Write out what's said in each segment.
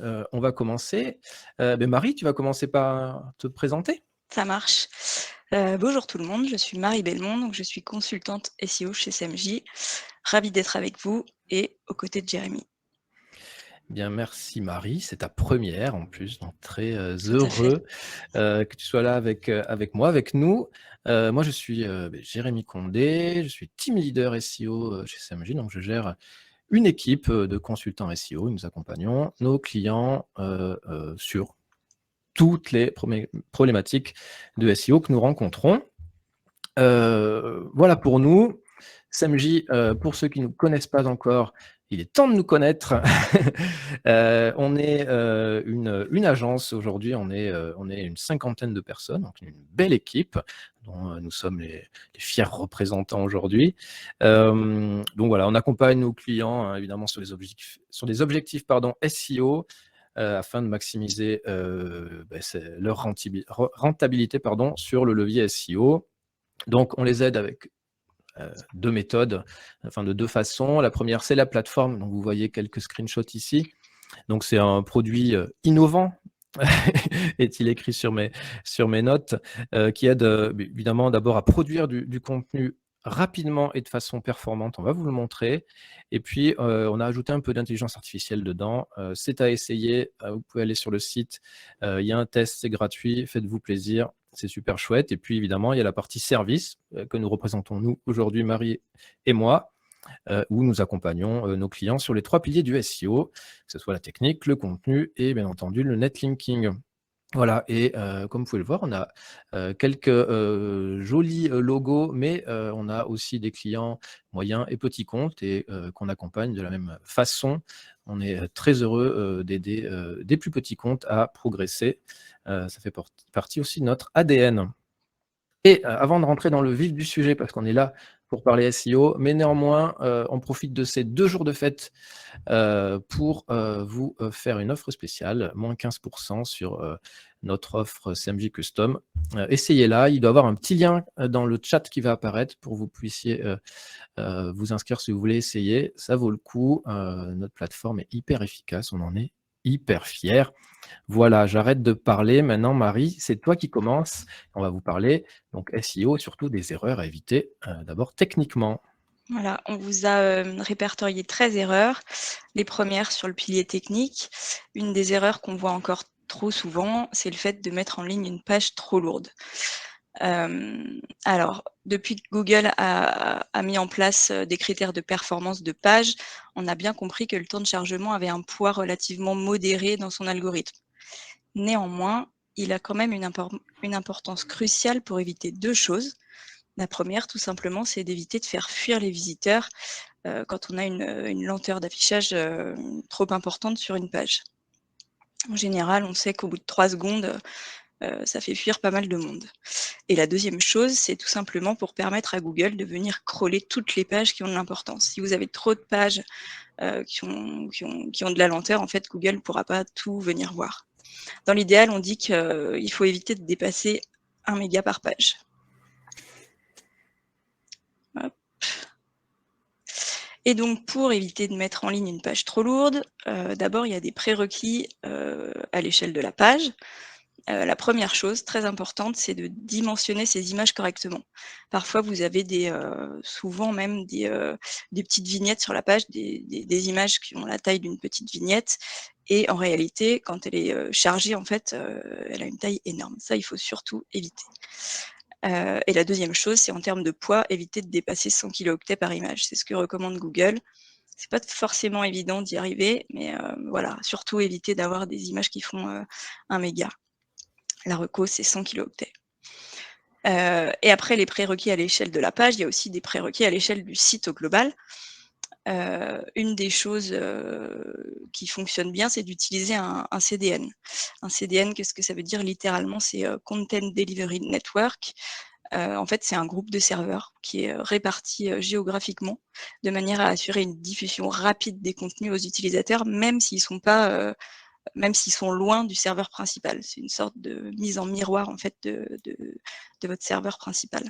On va commencer. Marie, tu vas commencer par te présenter? Ça marche. Bonjour tout le monde, je suis Marie Belmont, donc je suis consultante SEO chez CMJ. Ravie d'être avec vous et aux côtés de Jérémy. Bien, merci Marie, c'est ta première en plus, donc très, Tout à fait. heureux, que tu sois là avec moi, avec nous. Moi je suis, Jérémy Condé, je suis team leader SEO, chez CMJ, donc je gère une équipe, de consultants SEO. Nous accompagnons nos clients, sur toutes les problématiques de SEO que nous rencontrons. Voilà pour nous. Samji, pour ceux qui ne nous connaissent pas encore, il est temps de nous connaître. On est, une agence aujourd'hui, on est une cinquantaine de personnes, donc une belle équipe dont, nous sommes les fiers représentants aujourd'hui. Donc voilà, on accompagne nos clients, hein, évidemment sur des objectifs pardon, SEO, afin de maximiser, c'est leur rentabilité pardon, sur le levier SEO. Donc on les aide avec 2 méthodes, enfin de 2 façons. La première, c'est la plateforme. Donc vous voyez quelques screenshots ici. Donc c'est un produit, innovant, est-il écrit sur mes notes, qui aide, évidemment d'abord à produire du contenu rapidement et de façon performante. On va vous le montrer et puis, on a ajouté un peu d'intelligence artificielle dedans. C'est à essayer, vous pouvez aller sur le site, il y a un test, c'est gratuit, faites-vous plaisir, c'est super chouette et puis évidemment, il y a la partie service, que nous représentons nous aujourd'hui, Marie et moi, où nous accompagnons, nos clients sur les 3 piliers du SEO, que ce soit la technique, le contenu et bien entendu le netlinking. Voilà et comme vous pouvez le voir, on a, quelques, jolis, logos, mais on a aussi des clients moyens et petits comptes et qu'on accompagne de la même façon. On est, très heureux, d'aider, des plus petits comptes à progresser. Ça fait partie aussi de notre ADN. Et avant de rentrer dans le vif du sujet, parce qu'on est là pour parler SEO, mais néanmoins, on profite de ces 2 jours de fête, pour, vous, faire une offre spéciale, moins 15 sur, notre offre CMJ Custom. Essayez-la, il doit y avoir un petit lien, dans le chat qui va apparaître pour que vous puissiez, vous inscrire si vous voulez essayer. Ça vaut le coup, notre plateforme est hyper efficace, on en est hyper fiers. Voilà, j'arrête de parler. Maintenant, Marie, c'est toi qui commences. On va vous parler donc SEO et surtout des erreurs à éviter, d'abord techniquement. Voilà, on vous a répertorié 13 erreurs. Les premières sur le pilier technique. Une des erreurs qu'on voit encore trop souvent, c'est le fait de mettre en ligne une page trop lourde. Alors, depuis que Google a mis en place des critères de performance de page, on a bien compris que le temps de chargement avait un poids relativement modéré dans son algorithme. Néanmoins, il a quand même une importance cruciale pour éviter 2 choses. La première, tout simplement, c'est d'éviter de faire fuir les visiteurs, quand on a une lenteur d'affichage, trop importante sur une page. En général, on sait qu'au bout de 3 secondes, ça fait fuir pas mal de monde. Et la deuxième chose, c'est tout simplement pour permettre à Google de venir crawler toutes les pages qui ont de l'importance. Si vous avez trop de pages, qui ont de la lenteur, en fait, Google ne pourra pas tout venir voir. Dans l'idéal, on dit qu'il faut éviter de dépasser 1 méga par page. Hop. Et donc pour éviter de mettre en ligne une page trop lourde, d'abord il y a des prérequis, à l'échelle de la page. La première chose très importante, c'est de dimensionner ces images correctement. Parfois vous avez souvent même des petites vignettes sur la page, des images qui ont la taille d'une petite vignette et en réalité quand elle est, chargée en fait, elle a une taille énorme. Ça, il faut surtout éviter. Et la deuxième chose, c'est en termes de poids, éviter de dépasser 100 kilooctets par image. C'est ce que recommande Google. C'est pas forcément évident d'y arriver, mais voilà, surtout éviter d'avoir des images qui font, 1 méga. La reco, c'est 100 kilooctets. Et après les prérequis à l'échelle de la page, il y a aussi des prérequis à l'échelle du site au global. Une des choses, qui fonctionne bien, c'est d'utiliser un CDN. Un CDN, qu'est-ce que ça veut dire littéralement? C'est, Content Delivery Network. En fait, c'est un groupe de serveurs qui est, réparti, géographiquement, de manière à assurer une diffusion rapide des contenus aux utilisateurs, même s'ils sont loin du serveur principal. C'est une sorte de mise en miroir, en fait, de votre serveur principal.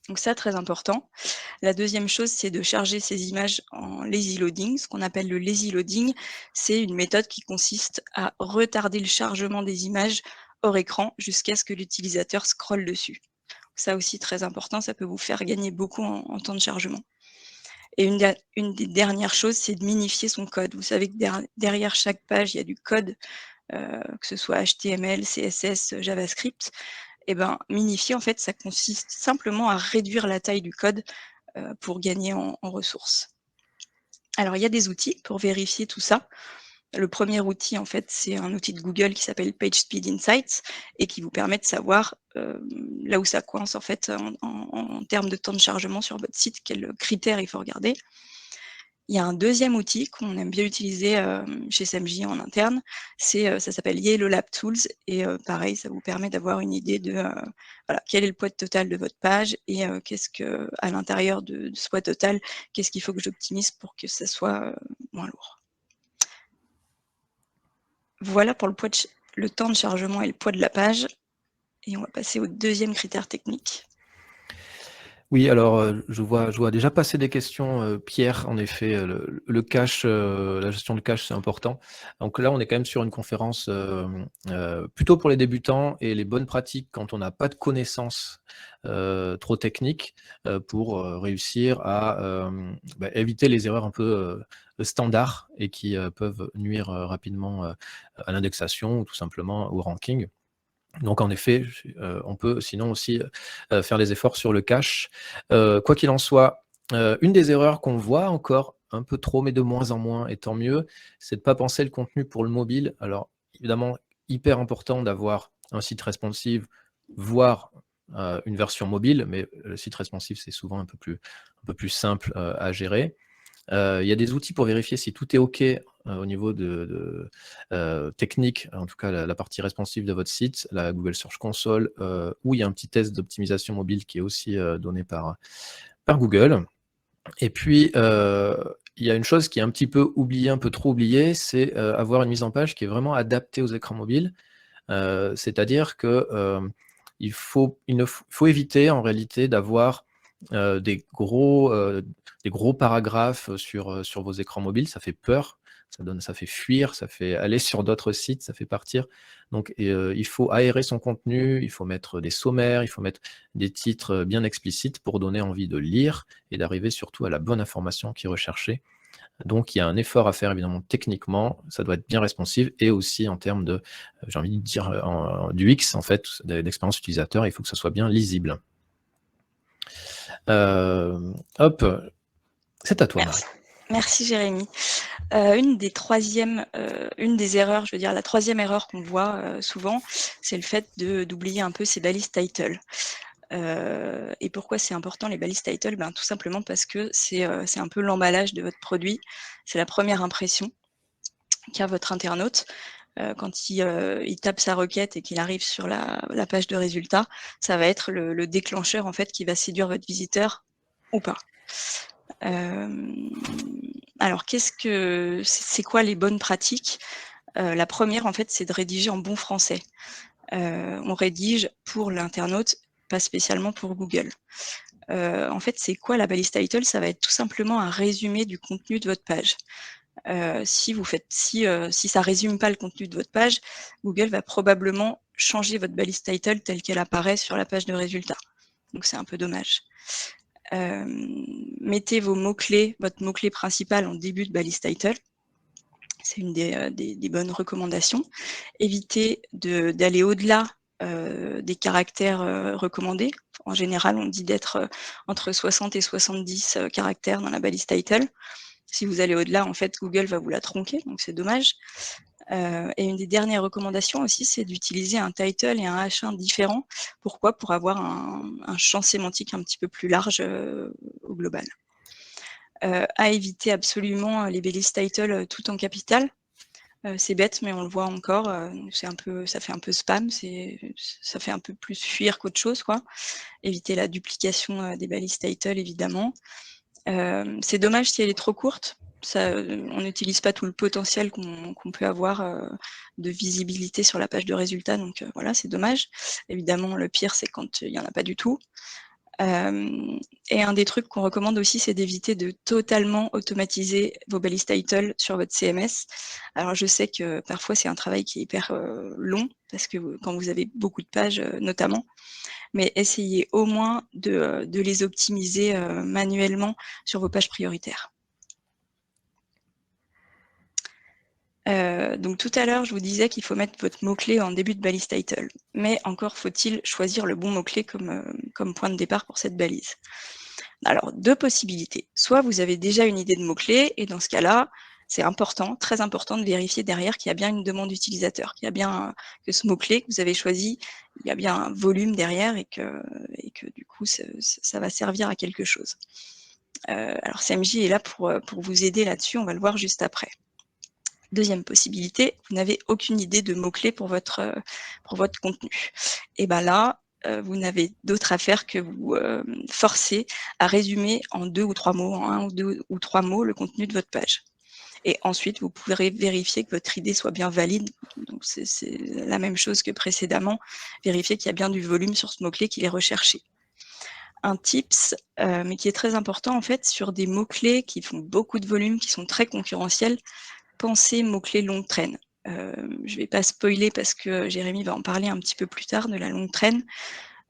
Donc ça, très important. La deuxième chose, c'est de charger ces images en lazy loading. Ce qu'on appelle le lazy loading, c'est une méthode qui consiste à retarder le chargement des images hors écran jusqu'à ce que l'utilisateur scrolle dessus. Ça aussi, très important, ça peut vous faire gagner beaucoup en temps de chargement. Et une des dernières choses, c'est de minifier son code. Vous savez que derrière chaque page, il y a du code, que ce soit HTML, CSS, JavaScript. Et ben, minifier, en fait, ça consiste simplement à réduire la taille du code pour gagner en ressources. Alors, il y a des outils pour vérifier tout ça. Le premier outil, en fait, c'est un outil de Google qui s'appelle PageSpeed Insights et qui vous permet de savoir là où ça coince, en fait, en termes de temps de chargement sur votre site, quels critères il faut regarder. Il y a un deuxième outil qu'on aime bien utiliser chez SMJ en interne, ça s'appelle Yellow Lab Tools et pareil, ça vous permet d'avoir une idée de voilà, quel est le poids total de votre page et qu'est-ce que à l'intérieur de ce poids total, qu'est-ce qu'il faut que j'optimise pour que ça soit moins lourd. Voilà pour le temps de chargement et le poids de la page et on va passer au deuxième critère technique. Oui, alors, je vois déjà passer des questions, Pierre. En effet, le cache, la gestion de cache, c'est important. Donc là, on est quand même sur une conférence, plutôt pour les débutants et les bonnes pratiques quand on n'a pas de connaissances, trop techniques, pour, réussir à, éviter les erreurs un peu, standards et qui, peuvent nuire, rapidement, à l'indexation ou tout simplement au ranking. Donc en effet, on peut sinon aussi, faire des efforts sur le cache. Quoi qu'il en soit, une des erreurs qu'on voit encore un peu trop, mais de moins en moins et tant mieux, c'est de ne pas penser le contenu pour le mobile. Alors évidemment, hyper important d'avoir un site responsive, voire, une version mobile, mais le site responsive, c'est souvent un peu plus simple, à gérer. Il y a des outils pour vérifier si tout est OK, au niveau technique, en tout cas la partie responsive de votre site, la Google Search Console, où il y a un petit test d'optimisation mobile qui est aussi, donné par Google. Et puis, il y a une chose qui est un petit peu oubliée, un peu trop oubliée, c'est, avoir une mise en page qui est vraiment adaptée aux écrans mobiles. C'est-à-dire que, il faut éviter en réalité d'avoir, des gros paragraphes sur vos écrans mobiles. Ça fait peur, ça fait fuir, ça fait aller sur d'autres sites, ça fait partir. Donc il faut aérer son contenu, il faut mettre des sommaires, il faut mettre des titres, bien explicites pour donner envie de lire et d'arriver surtout à la bonne information qui est recherchée. Donc il y a un effort à faire évidemment techniquement, ça doit être bien responsive et aussi en termes de, j'ai envie de dire, d'UX en fait, d'expérience utilisateur, il faut que ça soit bien lisible. Hop, c'est à toi Marie. Merci Jérémy. Une des erreurs, je veux dire la troisième erreur qu'on voit souvent, c'est le fait d'oublier un peu ces balises title. Et pourquoi c'est important les balises title? Ben, tout simplement parce que c'est un peu l'emballage de votre produit. C'est la première impression qu'a votre internaute. Quand il tape sa requête et qu'il arrive sur la page de résultats, ça va être le déclencheur en fait qui va séduire votre visiteur ou pas. Alors c'est quoi les bonnes pratiques? La première en fait, c'est de rédiger en bon français. On rédige pour l'internaute, pas spécialement pour Google. En fait, c'est quoi la balise title? Ça va être tout simplement un résumé du contenu de votre page. Si ça résume pas le contenu de votre page, Google va probablement changer votre balise title telle qu'elle apparaît sur la page de résultats. Donc c'est un peu dommage. Mettez votre mot-clé principal en début de balise title. C'est une des bonnes recommandations. Évitez d'aller au-delà des caractères recommandés. En général, on dit d'être entre 60 et 70 caractères dans la balise title. Si vous allez au-delà, en fait, Google va vous la tronquer, donc c'est dommage. Et une des dernières recommandations aussi, c'est d'utiliser un title et un H1 différents. Pourquoi? Pour avoir un champ sémantique un petit peu plus large au global. À éviter absolument les balises title tout en capital. C'est bête, mais on le voit encore, ça fait un peu spam, ça fait un peu plus fuir qu'autre chose, quoi. Éviter la duplication des balises title, évidemment. C'est dommage si elle est trop courte. On n'utilise pas tout le potentiel qu'on peut avoir de visibilité sur la page de résultats, donc voilà, c'est dommage. Évidemment, le pire, c'est quand il n'y en a pas du tout. Et un des trucs qu'on recommande aussi, c'est d'éviter de totalement automatiser vos balises title sur votre CMS. Alors je sais que parfois c'est un travail qui est hyper long, parce que quand vous avez beaucoup de pages notamment, mais essayez au moins de les optimiser manuellement sur vos pages prioritaires. Donc tout à l'heure, je vous disais qu'il faut mettre votre mot-clé en début de balise title, mais encore faut-il choisir le bon mot-clé comme point de départ pour cette balise. Alors, 2 possibilités. Soit vous avez déjà une idée de mot-clé, et dans ce cas-là, c'est important, très important de vérifier derrière qu'il y a bien une demande utilisateur, qu'il y a bien que ce mot-clé que vous avez choisi, il y a bien un volume derrière et que du coup, ça va servir à quelque chose. Alors CMJ est là pour vous aider là-dessus, on va le voir juste après. Deuxième possibilité, vous n'avez aucune idée de mots-clés pour votre contenu. Et ben là, vous n'avez d'autre à faire que vous forcer à résumer en 2 ou 3 mots, en 1 ou 2 ou 3 mots, le contenu de votre page. Et ensuite, vous pourrez vérifier que votre idée soit bien valide. Donc c'est la même chose que précédemment, vérifier qu'il y a bien du volume sur ce mot-clé qu'il est recherché. Un tips, mais qui est très important en fait, sur des mots-clés qui font beaucoup de volume, qui sont très concurrentiels, pensez mots-clés longue traîne. Je ne vais pas spoiler parce que Jérémy va en parler un petit peu plus tard de la longue traîne.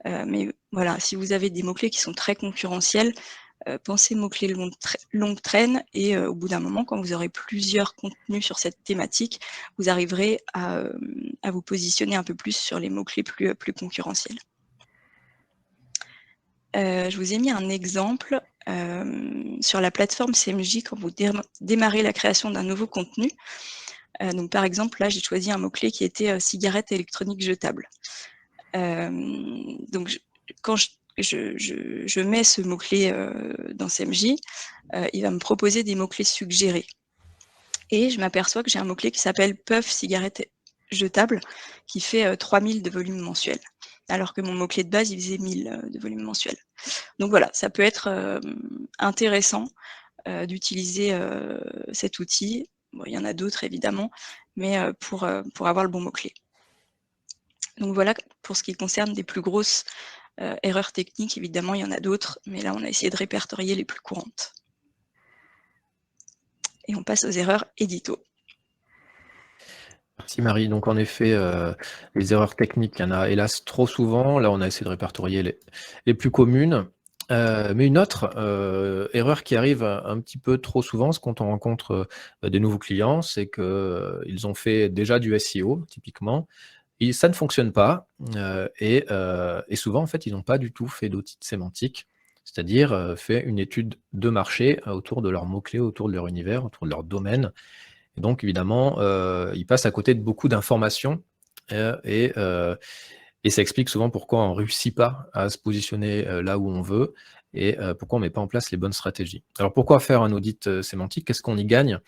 Mais voilà, si vous avez des mots-clés qui sont très concurrentiels, pensez mots-clés longue traîne et au bout d'un moment, quand vous aurez plusieurs contenus sur cette thématique, vous arriverez à vous positionner un peu plus sur les mots-clés plus concurrentiels. Je vous ai mis un exemple sur la plateforme CMJ quand vous démarrez la création d'un nouveau contenu. Donc par exemple, là, j'ai choisi un mot-clé qui était cigarette électronique jetable. Donc quand je mets ce mot-clé dans CMJ, il va me proposer des mots-clés suggérés. Et je m'aperçois que j'ai un mot-clé qui s'appelle puff cigarette jetable, qui fait 3000 de volume mensuel, alors que mon mot-clé de base, il faisait 1000 de volume mensuel. Donc voilà, ça peut être intéressant d'utiliser cet outil. Bon, il y en a d'autres évidemment, mais pour avoir le bon mot-clé. Donc voilà pour ce qui concerne des plus grosses erreurs techniques. Évidemment, il y en a d'autres, mais là, on a essayé de répertorier les plus courantes. Et on passe aux erreurs édito. Merci Marie. Donc en effet, les erreurs techniques, il y en a hélas trop souvent. Là, on a essayé de répertorier les plus communes. Mais une autre erreur qui arrive un petit peu trop souvent, c'est quand on rencontre des nouveaux clients, c'est qu'ils ont fait déjà du SEO, typiquement, et ça ne fonctionne pas. Et souvent, en fait, ils n'ont pas du tout fait d'audit sémantique, c'est-à-dire fait une étude de marché autour de leurs mots-clés, autour de leur univers, autour de leur domaine. Et donc, évidemment, ils passent à côté de beaucoup d'informations et ça explique souvent pourquoi on ne réussit pas à se positionner là où on veut et pourquoi on ne met pas en place les bonnes stratégies. Alors, pourquoi faire un audit sémantique? Qu'est-ce qu'on y gagne?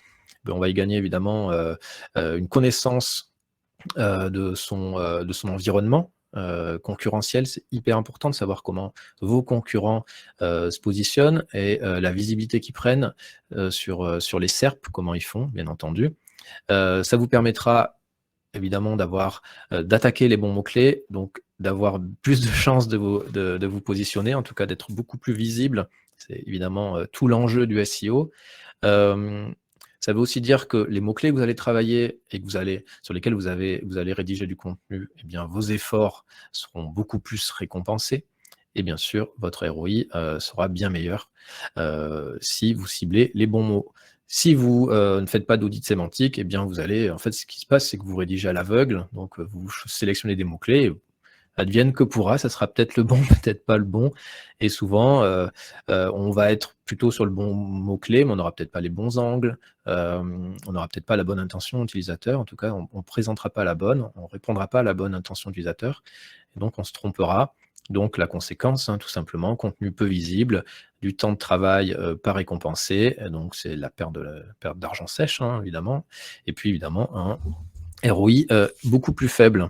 On va y gagner évidemment une connaissance de son environnement concurrentiel. C'est hyper important de savoir comment vos concurrents se positionnent et la visibilité qu'ils prennent sur les SERP, comment ils font, bien entendu. Ça vous permettra évidemment d'attaquer les bons mots-clés, donc d'avoir plus de chances de vous positionner, en tout cas d'être beaucoup plus visible. C'est évidemment tout l'enjeu du SEO. Ça veut aussi dire que les mots-clés que vous allez travailler et sur lesquels vous allez rédiger du contenu, eh bien, vos efforts seront beaucoup plus récompensés. Et bien sûr, votre ROI sera bien meilleur si vous ciblez les bons mots. Si vous ne faites pas d'audit sémantique, eh bien, en fait, ce qui se passe, c'est que vous rédigez à l'aveugle, donc vous sélectionnez des mots-clés, advienne que pourra, ça sera peut-être le bon, peut-être pas le bon. Et souvent, on va être plutôt sur le bon mot-clé, mais on n'aura peut-être pas les bons angles, on n'aura peut-être pas la bonne intention utilisateur. En tout cas, on ne présentera pas la bonne, on ne répondra pas à la bonne intention utilisateur. Et donc, on se trompera. Donc, la conséquence, tout simplement, contenu peu visible, du temps de travail pas récompensé. Donc, c'est la perte d'argent sèche, évidemment. Et puis, évidemment, un ROI beaucoup plus faible.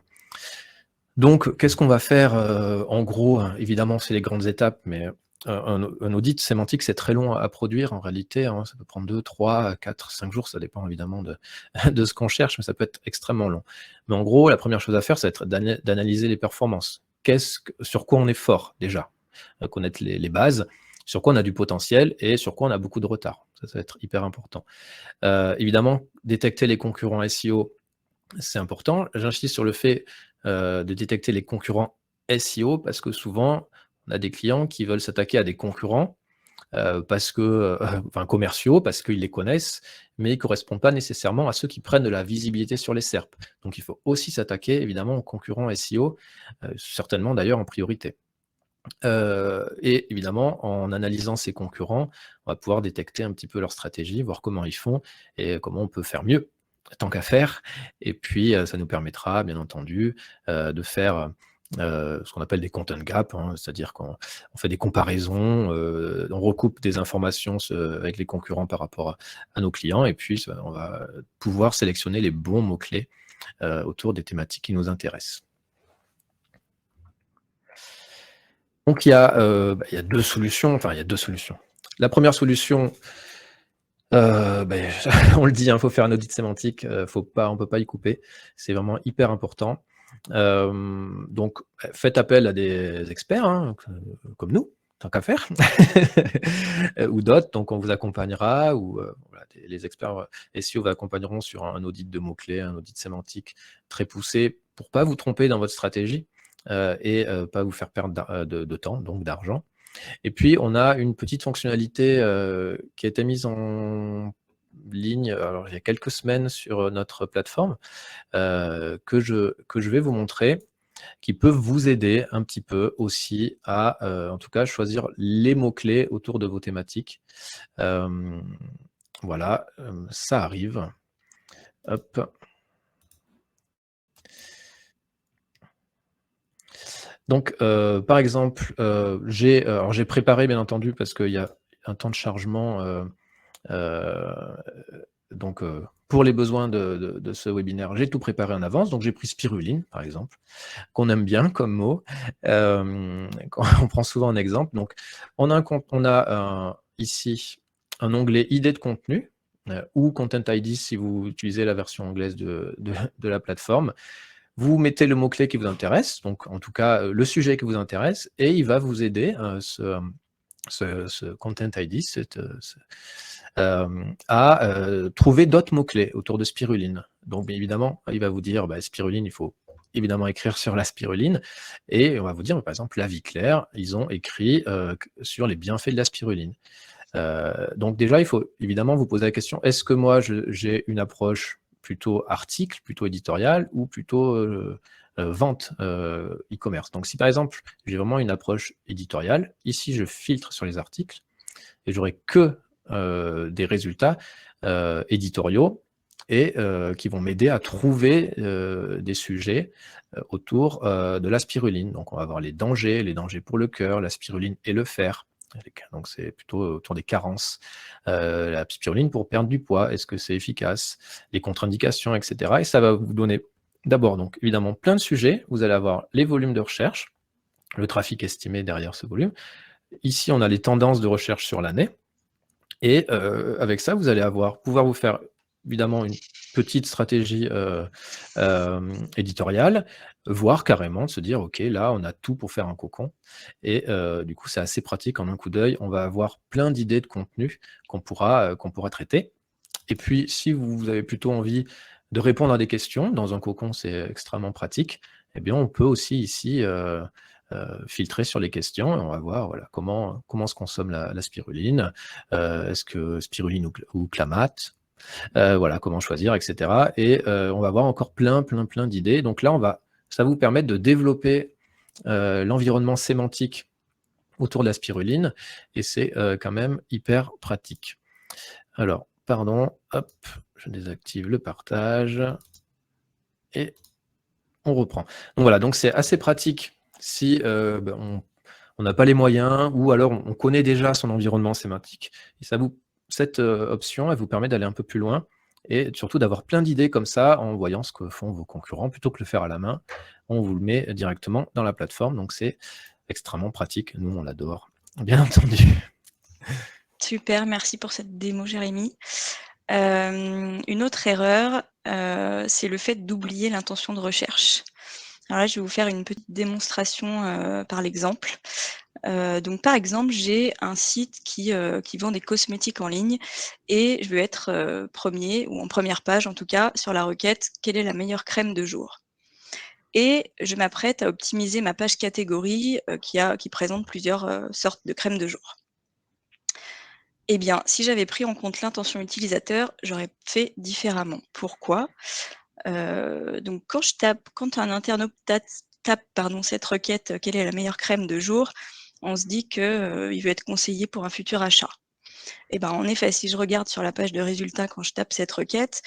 Donc, qu'est-ce qu'on va faire en gros? Évidemment, c'est les grandes étapes, mais un audit sémantique, c'est très long à produire en réalité. Ça peut prendre 2, 3, 4, 5 jours, ça dépend évidemment de ce qu'on cherche, mais ça peut être extrêmement long. Mais en gros, la première chose à faire, ça va être d'analyser les performances. Sur quoi on est fort déjà? connaître les bases, sur quoi on a du potentiel et sur quoi on a beaucoup de retard. Ça va être hyper important. Évidemment, détecter les concurrents SEO, c'est important. J'insiste sur le fait de détecter les concurrents SEO parce que souvent, on a des clients qui veulent s'attaquer à des concurrents parce que, enfin commerciaux, parce qu'ils les connaissent, mais ils ne correspondent pas nécessairement à ceux qui prennent de la visibilité sur les SERP. Donc il faut aussi s'attaquer évidemment aux concurrents SEO, certainement d'ailleurs en priorité. Et évidemment, en analysant ces concurrents, on va pouvoir détecter un petit peu leur stratégie, voir comment ils font et comment on peut faire mieux, tant qu'à faire. Et puis, ça nous permettra, bien entendu, de faire ce qu'on appelle des content gaps, hein, c'est-à-dire qu'on fait des comparaisons, on recoupe des informations avec les concurrents par rapport à nos clients, et puis on va pouvoir sélectionner les bons mots-clés autour des thématiques qui nous intéressent. Donc il y a 2 solutions, enfin il y a 2 solutions. La première solution, on le dit, hein, faut faire un audit sémantique, on peut pas y couper. C'est vraiment hyper important. Donc faites appel à des experts, hein, comme nous, tant qu'à faire, ou d'autres, donc on vous accompagnera ou voilà, les experts SEO vous accompagneront sur un audit de mots-clés, un audit sémantique très poussé pour pas vous tromper dans votre stratégie, et pas vous faire perdre de temps, donc d'argent. Et puis, on a une petite fonctionnalité qui a été mise en ligne alors, il y a quelques semaines sur notre plateforme que je vais vous montrer, qui peut vous aider un petit peu aussi à, en tout cas, choisir les mots-clés autour de vos thématiques. Voilà, ça arrive. Hop. Donc, par exemple, j'ai préparé bien entendu parce qu'il y a un temps de chargement, donc pour les besoins de ce webinaire, j'ai tout préparé en avance. Donc j'ai pris spiruline, par exemple, qu'on aime bien comme mot, qu'on prend souvent en exemple. Donc on a ici un onglet idées de contenu, ou Content ID si vous utilisez la version anglaise de la plateforme. Vous mettez le mot-clé qui vous intéresse, donc en tout cas, le sujet qui vous intéresse, et il va vous aider, ce Content ID, à trouver d'autres mots-clés autour de spiruline. Donc bien évidemment, il va vous dire, spiruline, il faut évidemment écrire sur la spiruline, et on va vous dire, par exemple, La Vie Claire, ils ont écrit sur les bienfaits de la spiruline. Donc déjà, il faut évidemment vous poser la question, est-ce que moi, j'ai une approche plutôt article, plutôt éditorial, ou plutôt vente e-commerce? Donc si par exemple, j'ai vraiment une approche éditoriale, ici je filtre sur les articles, et j'aurai que des résultats éditoriaux et qui vont m'aider à trouver des sujets autour de la spiruline. Donc on va voir les dangers pour le cœur, la spiruline et le fer. Donc c'est plutôt autour des carences. La spiruline pour perdre du poids, est-ce que c'est efficace? Les contre-indications, etc. Et ça va vous donner d'abord, donc évidemment, plein de sujets. Vous allez avoir les volumes de recherche, le trafic estimé derrière ce volume. Ici, on a les tendances de recherche sur l'année. Et avec ça, vous allez pouvoir vous faire évidemment une petite stratégie éditoriale, voire carrément de se dire: «OK, là, on a tout pour faire un cocon», et du coup, c'est assez pratique en un coup d'œil. On va avoir plein d'idées de contenu qu'on pourra traiter. Et puis, si vous avez plutôt envie de répondre à des questions, dans un cocon, c'est extrêmement pratique, eh bien, on peut aussi ici filtrer sur les questions, et on va voir voilà, comment se consomme la spiruline, est-ce que spiruline ou clamate, voilà, comment choisir, etc. Et on va avoir encore plein d'idées. Donc là, ça va vous permettre de développer l'environnement sémantique autour de la spiruline, et c'est quand même hyper pratique. Alors, pardon, hop, je désactive le partage, et on reprend. Donc voilà, donc c'est assez pratique si on n'a pas les moyens, ou alors on connaît déjà son environnement sémantique. Et cette option, elle vous permet d'aller un peu plus loin, et surtout d'avoir plein d'idées comme ça en voyant ce que font vos concurrents. Plutôt que de le faire à la main, on vous le met directement dans la plateforme. Donc c'est extrêmement pratique. Nous, on l'adore, bien entendu. Super, merci pour cette démo, Jérémy. Une autre erreur, c'est le fait d'oublier l'intention de recherche. Alors là, je vais vous faire une petite démonstration par l'exemple. Donc par exemple, j'ai un site qui vend des cosmétiques en ligne et je veux être, 1er ou en première page en tout cas sur la requête: «Quelle est la meilleure crème de jour?» Et je m'apprête à optimiser ma page catégorie, qui présente plusieurs, sortes de crèmes de jour. Eh bien, si j'avais pris en compte l'intention utilisateur, j'aurais fait différemment. Pourquoi? Donc quand un internaute tape pardon, cette requête, «Quelle est la meilleure crème de jour?» On se dit que, il veut être conseillé pour un futur achat. Et ben, en effet, si je regarde sur la page de résultats quand je tape cette requête,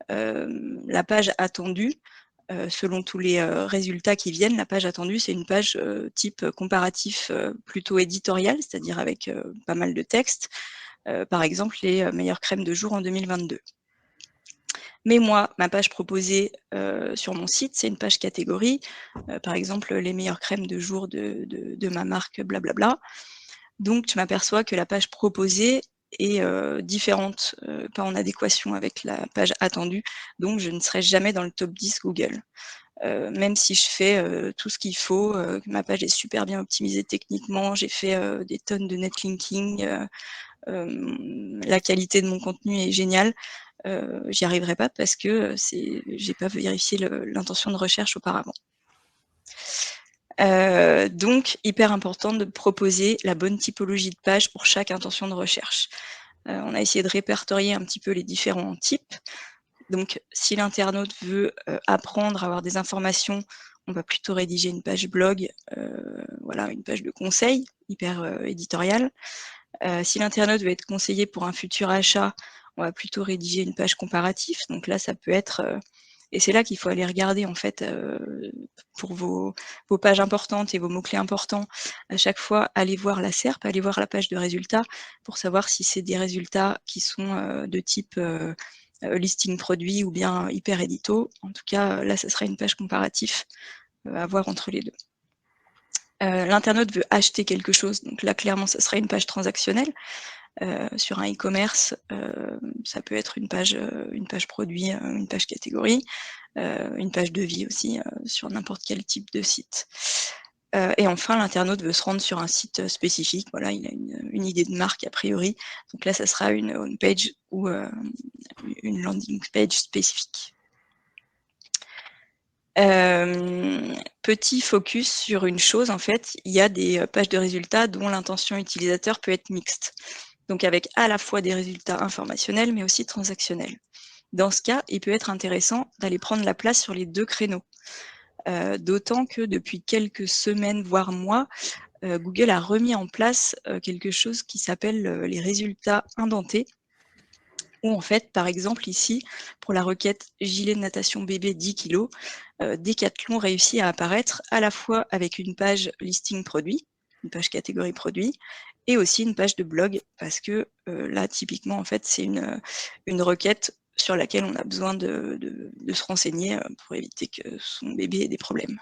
la page attendue, selon tous les, résultats qui viennent, la page attendue, c'est une page, type comparatif, plutôt éditorial, c'est-à-dire avec, pas mal de texte. Par exemple, les, meilleures crèmes de jour en 2022. Mais moi, ma page proposée, sur mon site, c'est une page catégorie, par exemple, les meilleures crèmes de jour de ma marque blablabla. Donc tu m'aperçois que la page proposée est, différente, pas en adéquation avec la page attendue, donc je ne serai jamais dans le top 10 Google. Même si je fais, tout ce qu'il faut, que ma page est super bien optimisée techniquement, j'ai fait, des tonnes de netlinking, la qualité de mon contenu est géniale, j'y arriverai pas parce que, j'ai pas vérifié l'intention de recherche auparavant. Donc hyper important de proposer la bonne typologie de page pour chaque intention de recherche. On a essayé de répertorier un petit peu les différents types. Donc si l'internaute veut, apprendre, avoir des informations, on va plutôt rédiger une page blog, voilà, une page de conseil hyper, éditoriale. Si l'internaute veut être conseillé pour un futur achat, on va plutôt rédiger une page comparatif. Donc là, ça peut être, et c'est là qu'il faut aller regarder en fait, pour vos pages importantes et vos mots-clés importants. À chaque fois, allez voir la SERP, allez voir la page de résultats pour savoir si c'est des résultats qui sont, de type, listing produit ou bien hyper édito. En tout cas, là, ça sera une page comparatif, à voir entre les 2. L'internaute veut acheter quelque chose, donc là, clairement, ça sera une page transactionnelle. Sur un e-commerce, ça peut être une page produit, une page catégorie, une page devis aussi, sur n'importe quel type de site. Et enfin, l'internaute veut se rendre sur un site, spécifique. Voilà, il a une idée de marque a priori. Donc là, ça sera une home page ou, une landing page spécifique. Petit focus sur une chose, en fait, il y a des, pages de résultats dont l'intention utilisateur peut être mixte. Donc avec à la fois des résultats informationnels, mais aussi transactionnels. Dans ce cas, il peut être intéressant d'aller prendre la place sur les 2 créneaux. D'autant que depuis quelques semaines, voire mois, Google a remis en place, quelque chose qui s'appelle, les résultats indentés. Où en fait, par exemple ici, pour la requête gilet de natation bébé 10 kg, Decathlon réussit à apparaître à la fois avec une page listing produit, une page catégorie produit, et aussi une page de blog parce que, là typiquement en fait c'est une requête sur laquelle on a besoin de se renseigner, pour éviter que son bébé ait des problèmes.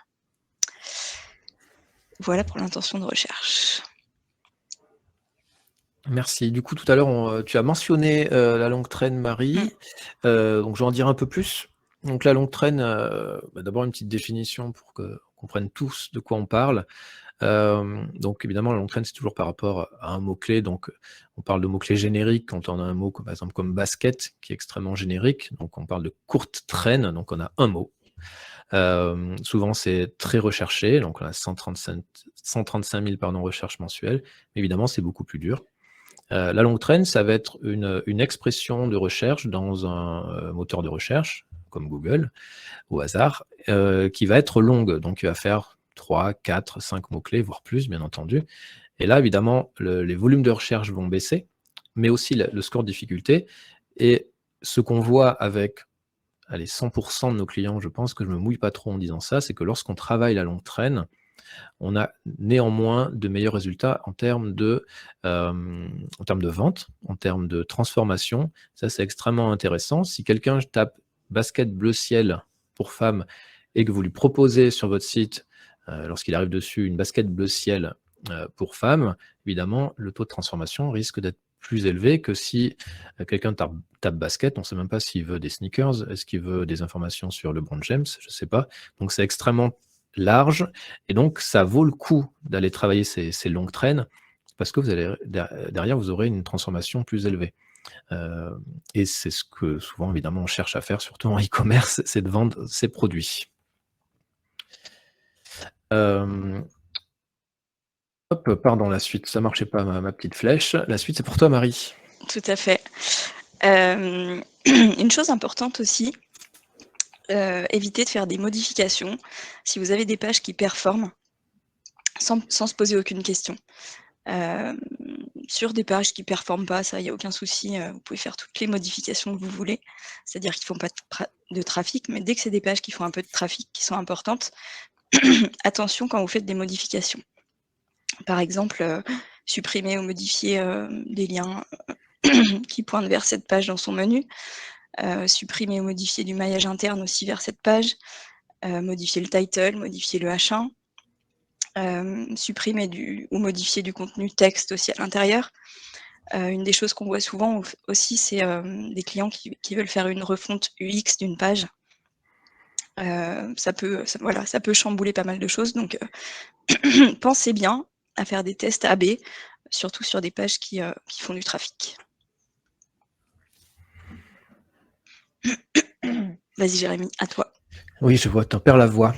Voilà pour l'intention de recherche. Merci. Du coup, tout à l'heure, tu as mentionné la longue traîne, Mmh. Marie. Donc, je vais en dire un peu plus. Donc, la longue traîne, d'abord une petite définition pour qu'on comprenne tous de quoi on parle. Donc, évidemment, la longue traîne, c'est toujours par rapport à un mot-clé. Donc, on parle de mots-clés génériques quand on a un mot, par exemple, comme basket, qui est extrêmement générique. Donc, on parle de courte traîne, donc on a un mot. Souvent, c'est très recherché. Donc, on a 135 000 recherches mensuelles. Mais évidemment, c'est beaucoup plus dur. La longue traîne, ça va être une expression de recherche dans un moteur de recherche, comme Google, au hasard, qui va être longue. Donc, il va faire 3, 4, 5 mots-clés, voire plus, bien entendu. Et là, évidemment, les volumes de recherche vont baisser, mais aussi le score de difficulté. Et ce qu'on voit avec 100% de nos clients, je pense que je ne me mouille pas trop en disant ça, c'est que lorsqu'on travaille la longue traîne, on a néanmoins de meilleurs résultats en termes de vente, en termes de transformation. Ça, c'est extrêmement intéressant. Si quelqu'un tape basket bleu ciel pour femme et que vous lui proposez sur votre site, lorsqu'il arrive dessus, une basket bleu ciel pour femme, évidemment, le taux de transformation risque d'être plus élevé que si quelqu'un tape basket, on ne sait même pas s'il veut des sneakers, est-ce qu'il veut des informations sur LeBron James, je ne sais pas. Donc c'est extrêmement large, et donc ça vaut le coup d'aller travailler ces longues traînes, parce que vous allez derrière, vous aurez une transformation plus élevée. Et c'est ce que souvent, évidemment, on cherche à faire, surtout en e-commerce, c'est de vendre ses produits. Hop, pardon, la suite, ça marchait pas ma petite flèche. La suite, c'est pour toi, Marie. Tout à fait. Une chose importante aussi, évitez de faire des modifications si vous avez des pages qui performent sans se poser aucune question. Sur des pages qui performent pas, ça, il y a aucun souci, vous pouvez faire toutes les modifications que vous voulez. C'est-à-dire qu'ils font pas de trafic, mais dès que c'est des pages qui font un peu de trafic, qui sont importantes, attention quand vous faites des modifications. Par exemple, supprimer ou modifier, des liens qui pointent vers cette page dans son menu, supprimer ou modifier du maillage interne aussi vers cette page, modifier le title, modifier le H1, supprimer ou modifier du contenu texte aussi à l'intérieur. Une des choses qu'on voit souvent aussi, c'est des clients qui veulent faire une refonte UX d'une page. Ça peut chambouler pas mal de choses, donc pensez bien à faire des tests AB, surtout sur des pages qui font du trafic. Vas-y Jérémy, à toi. Oui, je vois, tu en perds la voix.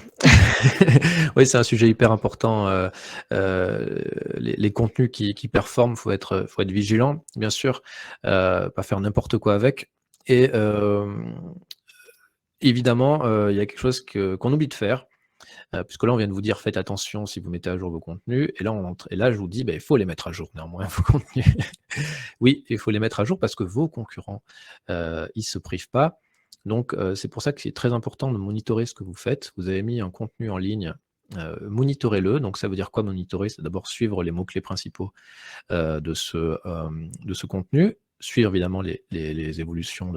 Oui, c'est un sujet hyper important. Les contenus qui performent, faut être vigilant, bien sûr, pas faire n'importe quoi avec. Et évidemment, il y a quelque chose qu'on oublie de faire, puisque là, on vient de vous dire: «Faites attention si vous mettez à jour vos contenus», et là, je vous dis: «Il faut les mettre à jour néanmoins, vos contenus». Oui, il faut les mettre à jour parce que vos concurrents, ils se privent pas. Donc c'est pour ça que c'est très important de monitorer ce que vous faites. Vous avez mis un contenu en ligne, monitorez-le. Donc ça veut dire quoi monitorer? C'est d'abord suivre les mots-clés principaux, de ce contenu, suivre évidemment les évolutions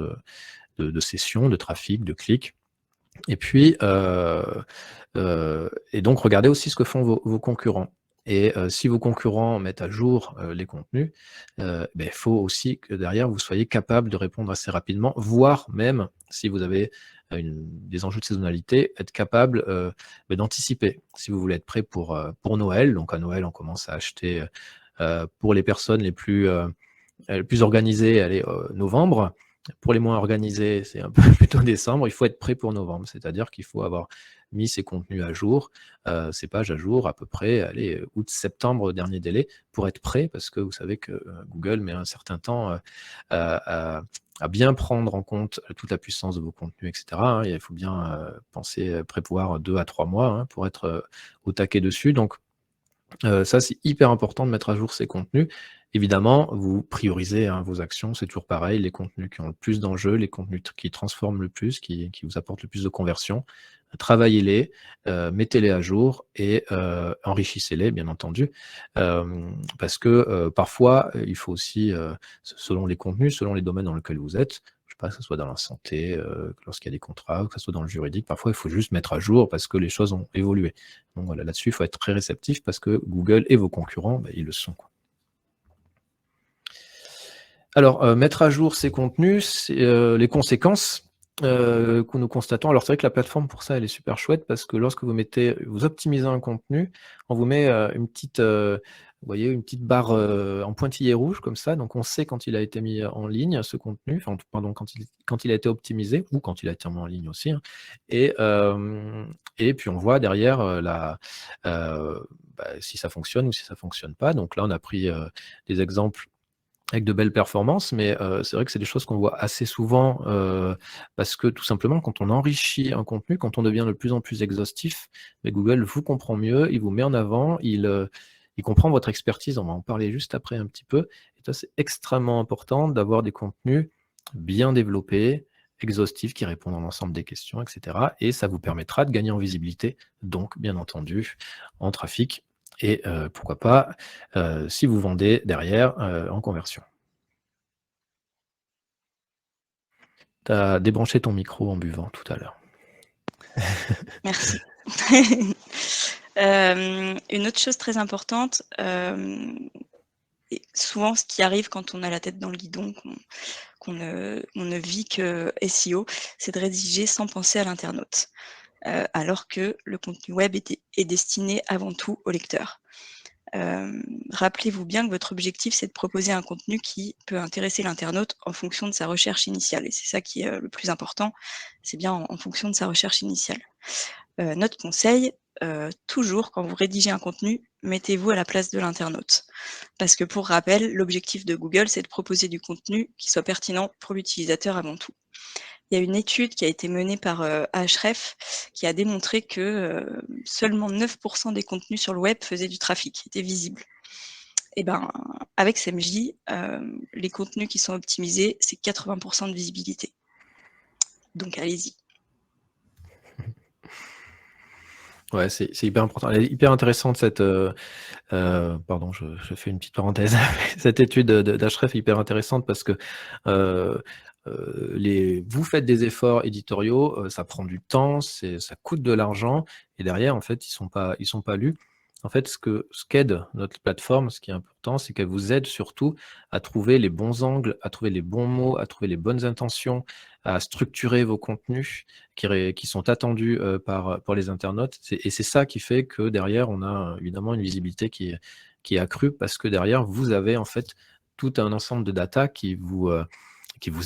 de sessions, de trafic, de clics, et puis et donc regardez aussi ce que font vos concurrents. Et si vos concurrents mettent à jour les contenus, il faut aussi que derrière vous soyez capable de répondre assez rapidement, voire même si vous avez des enjeux de saisonnalité, être capable d'anticiper. Si vous voulez être prêt pour Noël, donc à Noël on commence à acheter pour les personnes les plus organisées, allez, novembre. Pour les moins organisés, c'est un peu plutôt décembre. Il faut être prêt pour novembre, c'est-à-dire qu'il faut avoir mis ses contenus à jour, ses pages à jour à peu près, allez, août-septembre, dernier délai, pour être prêt, parce que vous savez que Google met un certain temps à bien prendre en compte toute la puissance de vos contenus, etc., hein. Il faut bien penser, prévoir 2 à 3 mois hein, pour être au taquet dessus. Donc, ça, c'est hyper important de mettre à jour ces contenus. Évidemment, vous priorisez hein, vos actions, c'est toujours pareil, les contenus qui ont le plus d'enjeux, les contenus qui transforment le plus, qui vous apportent le plus de conversion. Travaillez-les, mettez-les à jour et enrichissez-les, bien entendu. Parce que parfois, il faut aussi, selon les contenus, selon les domaines dans lesquels vous êtes, je sais pas, que ce soit dans la santé, lorsqu'il y a des contrats, ou que ce soit dans le juridique, parfois il faut juste mettre à jour parce que les choses ont évolué. Donc voilà, là-dessus, il faut être très réceptif parce que Google et vos concurrents, ils le sont, quoi. Alors, mettre à jour ces contenus, c'est les conséquences que nous constatons. Alors, c'est vrai que la plateforme, pour ça, elle est super chouette parce que lorsque vous optimisez un contenu, on vous met une petite, vous voyez, une petite barre en pointillé rouge comme ça. Donc, on sait quand il a été mis en ligne, ce contenu, enfin, pardon, quand il a été optimisé ou quand il a été mis en ligne aussi, hein. Et puis, on voit derrière si ça fonctionne ou si ça fonctionne pas. Donc là, on a pris des exemples avec de belles performances, mais c'est vrai que c'est des choses qu'on voit assez souvent, parce que tout simplement quand on enrichit un contenu, quand on devient de plus en plus exhaustif, mais Google vous comprend mieux, il vous met en avant, il comprend votre expertise, on va en parler juste après un petit peu. Et ça, c'est extrêmement important d'avoir des contenus bien développés, exhaustifs, qui répondent à l'ensemble des questions, et cetera. Et ça vous permettra de gagner en visibilité, donc bien entendu en trafic et pourquoi pas, si vous vendez derrière, en conversion. Tu as débranché ton micro en buvant tout à l'heure. Merci. Une autre chose très importante, et souvent ce qui arrive quand on a la tête dans le guidon, on ne vit que SEO, c'est de rédiger sans penser à l'internaute. alors que le contenu web est destiné avant tout au lecteur. Rappelez-vous bien que votre objectif, c'est de proposer un contenu qui peut intéresser l'internaute en fonction de sa recherche initiale et c'est ça qui est, le plus important, c'est bien en fonction de sa recherche initiale. Notre conseil, toujours quand vous rédigez un contenu, mettez-vous à la place de l'internaute. Parce que pour rappel, l'objectif de Google, c'est de proposer du contenu qui soit pertinent pour l'utilisateur avant tout. Il y a une étude qui a été menée par, Ahrefs qui a démontré que, seulement 9 des contenus sur le web faisaient du trafic, étaient visibles. Et ben, avec SEMJ, les contenus qui sont optimisés, c'est 80 de visibilité. Donc allez-y. Ouais, c'est hyper important. Elle est hyper intéressante pardon, je fais une petite parenthèse. Cette étude d'Ahrefs est hyper intéressante parce que vous faites des efforts éditoriaux, ça prend du temps, ça coûte de l'argent, et derrière, en fait, ils sont pas lus. En fait, ce qu'aide notre plateforme, ce qui est important, c'est qu'elle vous aide surtout à trouver les bons angles, à trouver les bons mots, à trouver les bonnes intentions, à structurer vos contenus qui sont attendus par les internautes. Et c'est ça qui fait que derrière, on a évidemment une visibilité qui est accrue parce que derrière, vous avez en fait tout un ensemble de data qui vous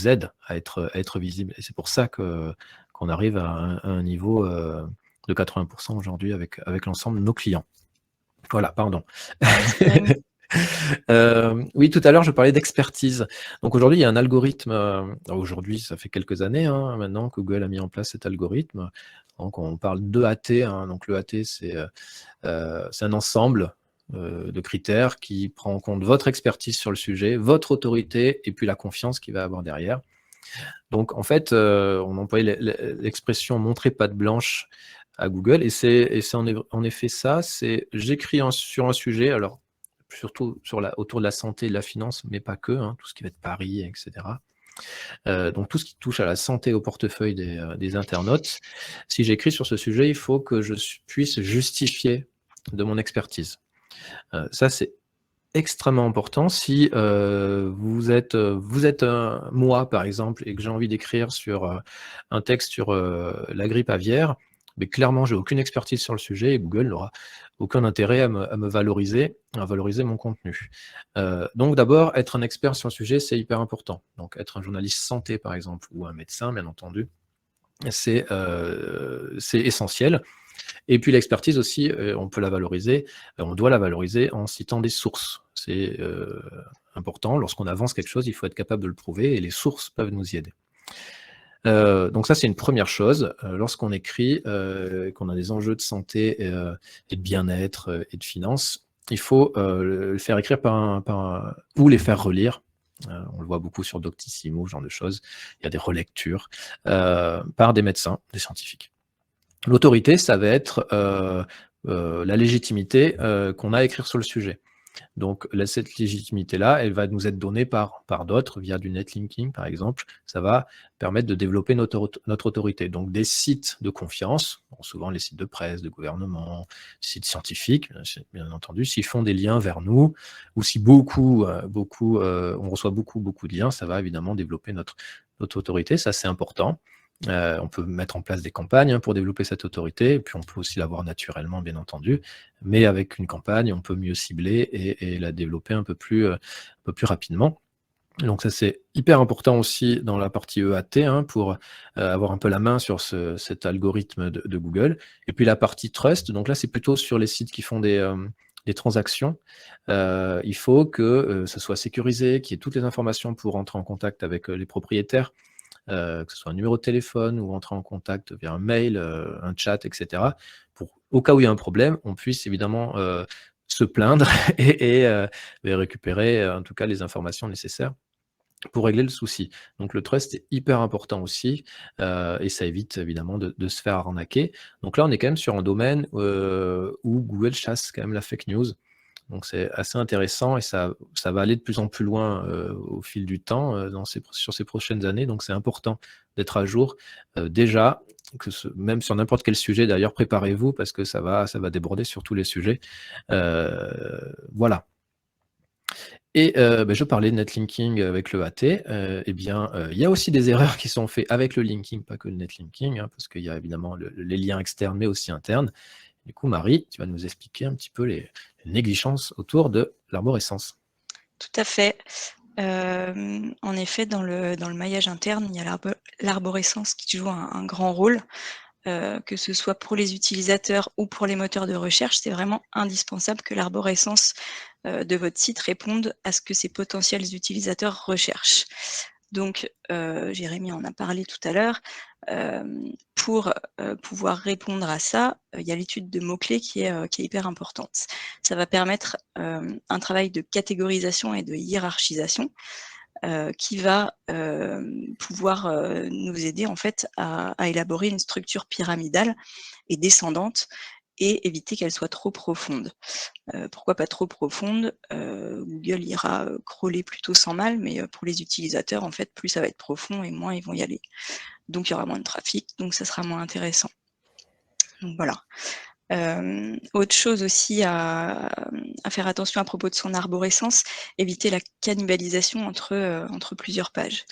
aide à être visible. Et c'est pour ça qu'on arrive à un niveau de 80% aujourd'hui avec l'ensemble de nos clients. Voilà, pardon. Oui, tout à l'heure, je parlais d'expertise. Donc aujourd'hui, il y a un algorithme. Aujourd'hui, ça fait quelques années maintenant que Google a mis en place cet algorithme. Donc on parle d'EAT. Donc l'EAT, c'est un ensemble de critères qui prend en compte votre expertise sur le sujet, votre autorité et puis la confiance qu'il va avoir derrière. Donc en fait, on employait l'expression montrer patte blanche à Google et c'est en effet ça, c'est j'écris sur un sujet, alors surtout autour de la santé et de la finance, mais pas que, tout ce qui va être paris, etc. Donc tout ce qui touche à la santé au portefeuille des internautes. Si j'écris sur ce sujet, il faut que je puisse justifier de mon expertise. Ça, c'est extrêmement important. Si vous êtes moi, par exemple, et que j'ai envie d'écrire sur un texte sur la grippe aviaire, mais clairement, j'ai aucune expertise sur le sujet et Google n'aura aucun intérêt à me valoriser, à valoriser mon contenu. Donc d'abord, être un expert sur le sujet, c'est hyper important. Donc être un journaliste santé, par exemple, ou un médecin, bien entendu, c'est essentiel. Et puis l'expertise aussi, on peut la valoriser, on doit la valoriser en citant des sources. C'est important. Lorsqu'on avance quelque chose, il faut être capable de le prouver et les sources peuvent nous y aider. Donc ça, c'est une première chose. Lorsqu'on écrit, qu'on a des enjeux de santé et de bien-être et de finances, il faut le faire écrire ou les faire relire. On le voit beaucoup sur Doctissimo, ce genre de choses. Il y a des relectures par des médecins, des scientifiques. L'autorité, ça va être la légitimité qu'on a à écrire sur le sujet. Donc cette légitimité-là, elle va nous être donnée par d'autres, via du netlinking par exemple. Ça va permettre de développer notre autorité. Donc des sites de confiance, souvent les sites de presse, de gouvernement, sites scientifiques, bien entendu, s'ils font des liens vers nous, ou si on reçoit beaucoup de liens, ça va évidemment développer notre autorité. Ça, c'est important. On peut mettre en place des campagnes pour développer cette autorité, et puis on peut aussi l'avoir naturellement, bien entendu, mais avec une campagne, on peut mieux cibler et la développer un peu plus rapidement. Donc ça, c'est hyper important aussi dans la partie EAT pour avoir un peu la main sur cet algorithme de Google. Et puis la partie trust, donc là, c'est plutôt sur les sites qui font des transactions. Il faut que ce soit sécurisé, qu'il y ait toutes les informations pour entrer en contact avec les propriétaires, que ce soit un numéro de téléphone ou entrer en contact via un mail, un chat, etc. Au cas où il y a un problème, on puisse évidemment se plaindre et récupérer en tout cas les informations nécessaires pour régler le souci. Donc le trust est hyper important aussi et ça évite évidemment de se faire arnaquer. Donc là, on est quand même sur un domaine où Google chasse quand même la fake news. Donc c'est assez intéressant et ça va aller de plus en plus loin au fil du temps sur ces prochaines années. Donc c'est important d'être à jour. Déjà, même sur n'importe quel sujet, d'ailleurs, préparez-vous parce que ça va déborder sur tous les sujets. Voilà. Et je parlais de netlinking avec le AT. Eh bien, il y a aussi des erreurs qui sont faites avec le linking, pas que le netlinking, hein, parce qu'il y a évidemment les liens externes, mais aussi internes. Du coup, Marie, tu vas nous expliquer un petit peu les négligences autour de l'arborescence. Tout à fait. En effet, dans le maillage interne, il y a l'arborescence qui joue un grand rôle. Que ce soit pour les utilisateurs ou pour les moteurs de recherche, c'est vraiment indispensable que l'arborescence de votre site réponde à ce que ces potentiels utilisateurs recherchent. Donc, Jérémy en a parlé tout à l'heure. Pour pouvoir répondre à ça, il y a l'étude de mots-clés qui est hyper importante. Ça va permettre un travail de catégorisation et de hiérarchisation qui va pouvoir nous aider en fait à élaborer une structure pyramidale et descendante et éviter qu'elle soit trop profonde. Pourquoi pas trop profonde? Google ira crawler plutôt sans mal, mais pour les utilisateurs, en fait, plus ça va être profond et moins ils vont y aller. Donc il y aura moins de trafic, donc ça sera moins intéressant. Donc voilà. Autre chose aussi à faire attention à propos de son arborescence, éviter la cannibalisation entre plusieurs pages.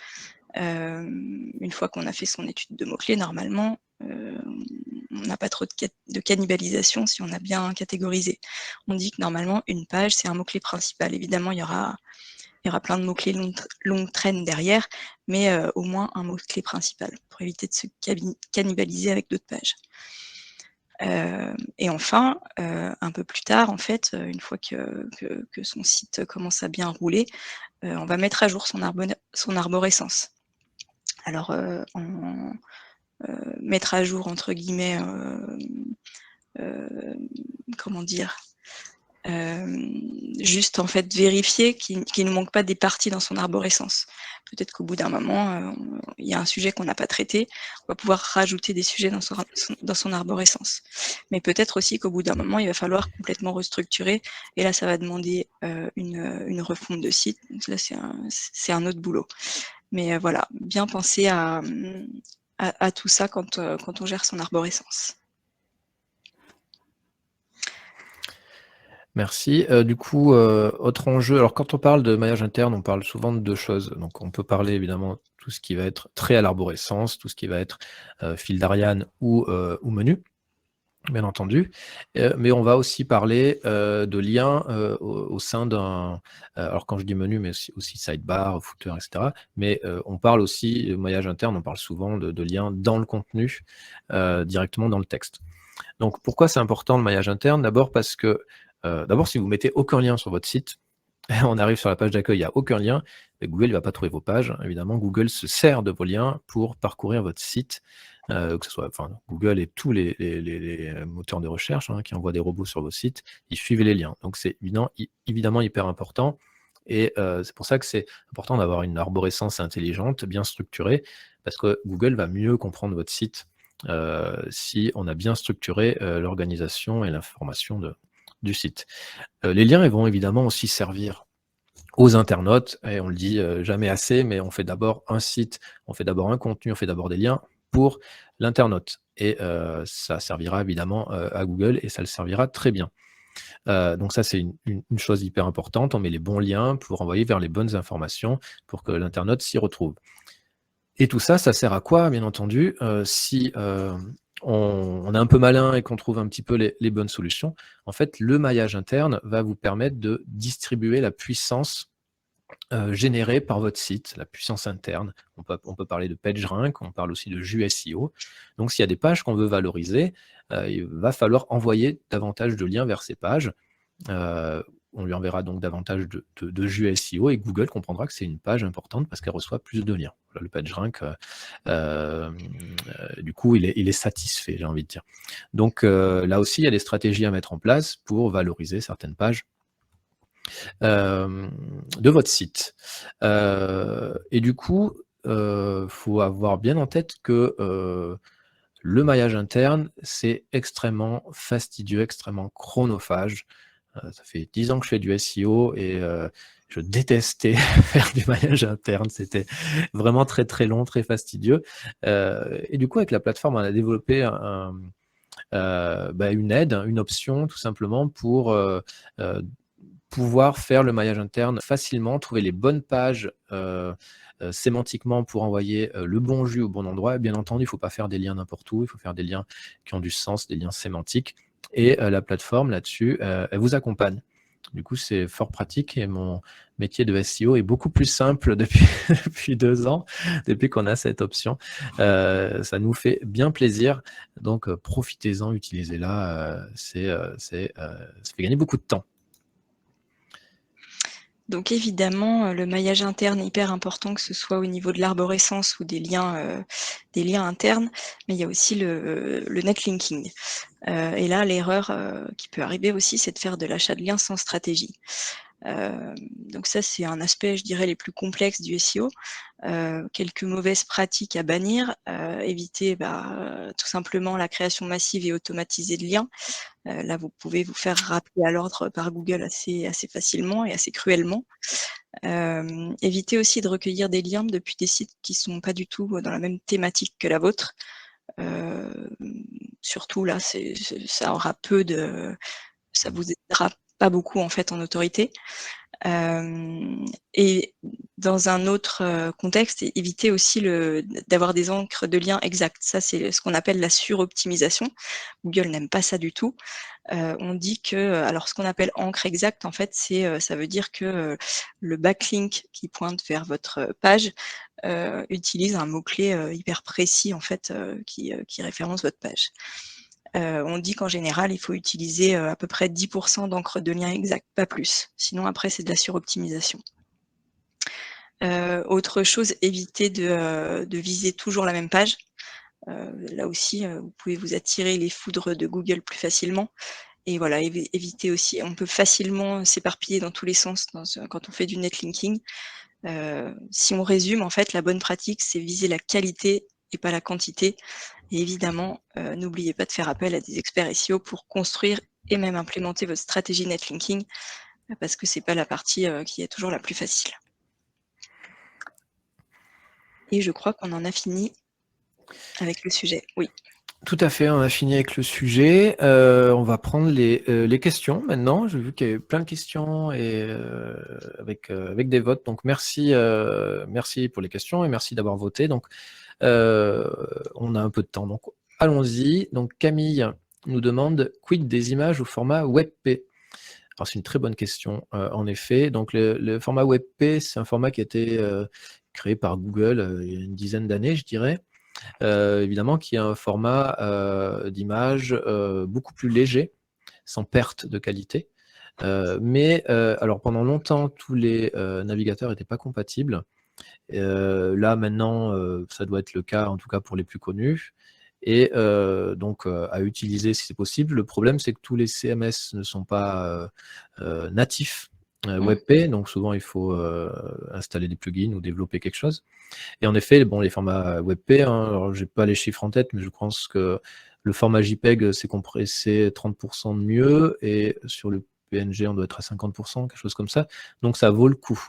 Une fois qu'on a fait son étude de mots-clés, normalement, on n'a pas trop de cannibalisation si on a bien catégorisé. On dit que normalement, une page, c'est un mot-clé principal. Évidemment, il y aura plein de mots-clés longue traîne derrière, mais au moins un mot-clé principal pour éviter de se cannibaliser avec d'autres pages. Et enfin, un peu plus tard, en fait, une fois que son site commence à bien rouler, on va mettre à jour son arborescence. Alors, mettre à jour entre guillemets, comment dire, juste en fait vérifier qu'il ne manque pas des parties dans son arborescence. Peut-être qu'au bout d'un moment, il y a un sujet qu'on n'a pas traité, on va pouvoir rajouter des sujets dans son arborescence. Mais peut-être aussi qu'au bout d'un moment, il va falloir complètement restructurer, et là, ça va demander une refonte de site. Donc là, c'est un autre boulot. Mais voilà, bien penser à tout ça quand on gère son arborescence. Merci. Du coup, autre enjeu, alors quand on parle de maillage interne, on parle souvent de 2 choses. Donc on peut parler évidemment tout ce qui va être trait à l'arborescence, tout ce qui va être, fil d'Ariane ou menu, bien entendu. Mais on va aussi parler, de liens, au sein d'un, alors quand je dis menu, mais aussi sidebar, footer et cetera. Mais, on parle aussi, maillage interne, on parle souvent de liens dans le contenu, directement dans le texte. Donc pourquoi c'est important le maillage interne? D'abord parce que, d'abord si vous mettez aucun lien sur votre site, on arrive sur la page d'accueil, il n'y a aucun lien, et Google ne va pas trouver vos pages. Évidemment, Google se sert de vos liens pour parcourir votre site, que ce soit Google et tous les moteurs de recherche, hein, qui envoient des robots sur vos sites, ils suivent les liens. Donc c'est évidemment hyper important, et c'est pour ça que c'est important d'avoir une arborescence intelligente, bien structurée, parce que Google va mieux comprendre votre site, si on a bien structuré, l'organisation et l'information du site. Les liens, ils vont évidemment aussi servir aux internautes, et on le dit jamais assez, mais on fait d'abord un site, on fait d'abord un contenu, on fait d'abord des liens pour l'internaute, et ça servira évidemment à Google, et ça le servira très bien. Donc ça, c'est une chose hyper importante. On met les bons liens pour envoyer vers les bonnes informations pour que l'internaute s'y retrouve. Et tout ça, ça sert à quoi? Bien entendu, si on est un peu malin et qu'on trouve un petit peu les bonnes solutions, en fait, le maillage interne va vous permettre de distribuer la puissance générée par votre site, la puissance interne. On peut parler de PageRank, on parle aussi de JUSEO. Donc s'il y a des pages qu'on veut valoriser, il va falloir envoyer davantage de liens vers ces pages. On lui enverra donc davantage de JUSEO, et Google comprendra que c'est une page importante parce qu'elle reçoit plus de liens. Voilà, le PageRank, du coup, il est satisfait, j'ai envie de dire. Donc là aussi, il y a des stratégies à mettre en place pour valoriser certaines pages de votre site. Et du coup, faut avoir bien en tête que le maillage interne, c'est extrêmement fastidieux, extrêmement chronophage. Ça fait 10 ans que je fais du SEO, et je détestais faire du maillage interne. C'était vraiment très, très long, très fastidieux. Et du coup, avec la plateforme, on a développé une aide, une option tout simplement pouvoir faire le maillage interne facilement, trouver les bonnes pages sémantiquement pour envoyer le bon jus au bon endroit. Et bien entendu, il ne faut pas faire des liens n'importe où, il faut faire des liens qui ont du sens, des liens sémantiques. Et la plateforme là-dessus, elle vous accompagne. Du coup, c'est fort pratique et mon métier de SEO est beaucoup plus simple depuis 2 ans, depuis qu'on a cette option. Ça nous fait bien plaisir. Donc, profitez-en, utilisez-la. Ça fait gagner beaucoup de temps. Donc évidemment, le maillage interne est hyper important, que ce soit au niveau de l'arborescence ou des liens internes, mais il y a aussi le netlinking. Et là, l'erreur qui peut arriver aussi, c'est de faire de l'achat de liens sans stratégie. Donc ça, c'est un aspect, je dirais, les plus complexes du SEO. Quelques mauvaises pratiques à bannir, éviter tout simplement la création massive et automatisée de liens. Là, vous pouvez vous faire rappeler à l'ordre par Google assez facilement et assez cruellement. Évitez aussi de recueillir des liens depuis des sites qui sont pas du tout dans la même thématique que la vôtre. Surtout là, ça vous aidera pas beaucoup en fait en autorité. Et dans un autre contexte, évitez aussi d'avoir des encres de liens exactes. Ça, c'est ce qu'on appelle la suroptimisation. Google n'aime pas ça du tout. On dit que, alors ce qu'on appelle encre exacte, en fait, ça veut dire que le backlink qui pointe vers votre page utilise un mot-clé hyper précis, en fait, qui référence votre page. On dit qu'en général, il faut utiliser à peu près 10% d'encre de lien exact, pas plus. Sinon, après, c'est de la suroptimisation. Autre chose, évitez de viser toujours la même page. Là aussi, vous pouvez vous attirer les foudres de Google plus facilement. Et voilà, éviter aussi, on peut facilement s'éparpiller dans tous les sens quand on fait du netlinking. Si on résume, en fait, la bonne pratique, c'est viser la qualité et pas la quantité. Et évidemment, n'oubliez pas de faire appel à des experts SEO pour construire et même implémenter votre stratégie netlinking, parce que c'est pas la partie qui est toujours la plus facile. Et je crois qu'on en a fini avec le sujet. Oui. Tout à fait, on a fini avec le sujet. On va prendre les questions maintenant. J'ai vu qu'il y avait plein de questions et avec des votes. Donc merci pour les questions et merci d'avoir voté. Donc on a un peu de temps. Donc allons-y. Donc Camille nous demande quid des images au format WebP. Alors c'est une très bonne question en effet. Donc le format WebP, c'est un format qui a été créé par Google il y a une dizaine d'années, je dirais. Évidemment qui est un format d'image beaucoup plus léger, sans perte de qualité. Mais alors pendant longtemps, tous les navigateurs n'étaient pas compatibles. Là maintenant, ça doit être le cas, en tout cas pour les plus connus. Et donc à utiliser si c'est possible. Le problème, c'est que tous les CMS ne sont pas natifs WebP, donc souvent il faut installer des plugins ou développer quelque chose. Et en effet, bon, les formats WebP, hein, alors j'ai pas les chiffres en tête, mais je pense que le format JPEG c'est compressé 30% de mieux, et sur le PNG on doit être à 50%, quelque chose comme ça. Donc ça vaut le coup.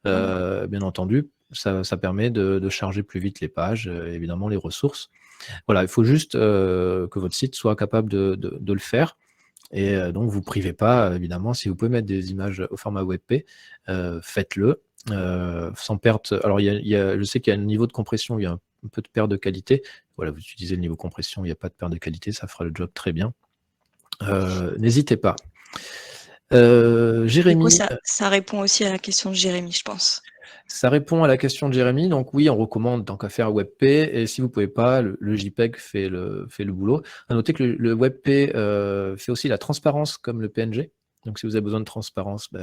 Bien entendu, ça permet de charger plus vite les pages, évidemment les ressources. Voilà, il faut juste que votre site soit capable de le faire. Et donc vous privez pas, évidemment, si vous pouvez mettre des images au format WebP, faites-le. Sans perte. Alors je sais qu'il y a un niveau de compression, il y a un peu de perte de qualité. Voilà, vous utilisez le niveau compression, il n'y a pas de perte de qualité, ça fera le job très bien. N'hésitez pas. Du coup, Jérémy. ça répond aussi à la question de Jérémy, je pense. Ça répond à la question de Jérémy. Donc oui, on recommande tant qu'à faire WebP. Et si vous ne pouvez pas, le JPEG fait le boulot. À noter que le WebP fait aussi la transparence comme le PNG. Donc si vous avez besoin de transparence, vous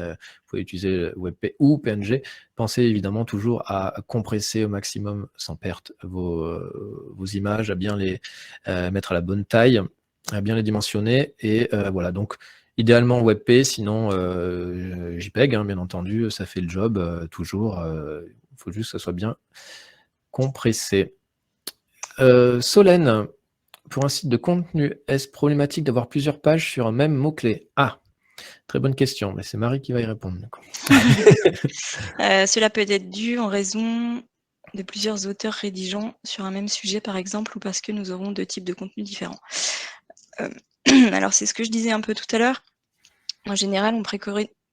pouvez utiliser WebP ou PNG. Pensez évidemment toujours à compresser au maximum sans perte vos images, à bien les mettre à la bonne taille, à bien les dimensionner. Et voilà, donc idéalement WebP, sinon JPEG, hein, bien entendu, ça fait le job toujours. Il faut juste que ça soit bien compressé. Solène, pour un site de contenu, est-ce problématique d'avoir plusieurs pages sur un même mot-clé? Ah, très bonne question, mais c'est Marie qui va y répondre. Cela peut être dû en raison de plusieurs auteurs rédigeant sur un même sujet, par exemple, ou parce que nous aurons 2 types de contenus différents. Alors c'est ce que je disais un peu tout à l'heure. En général, on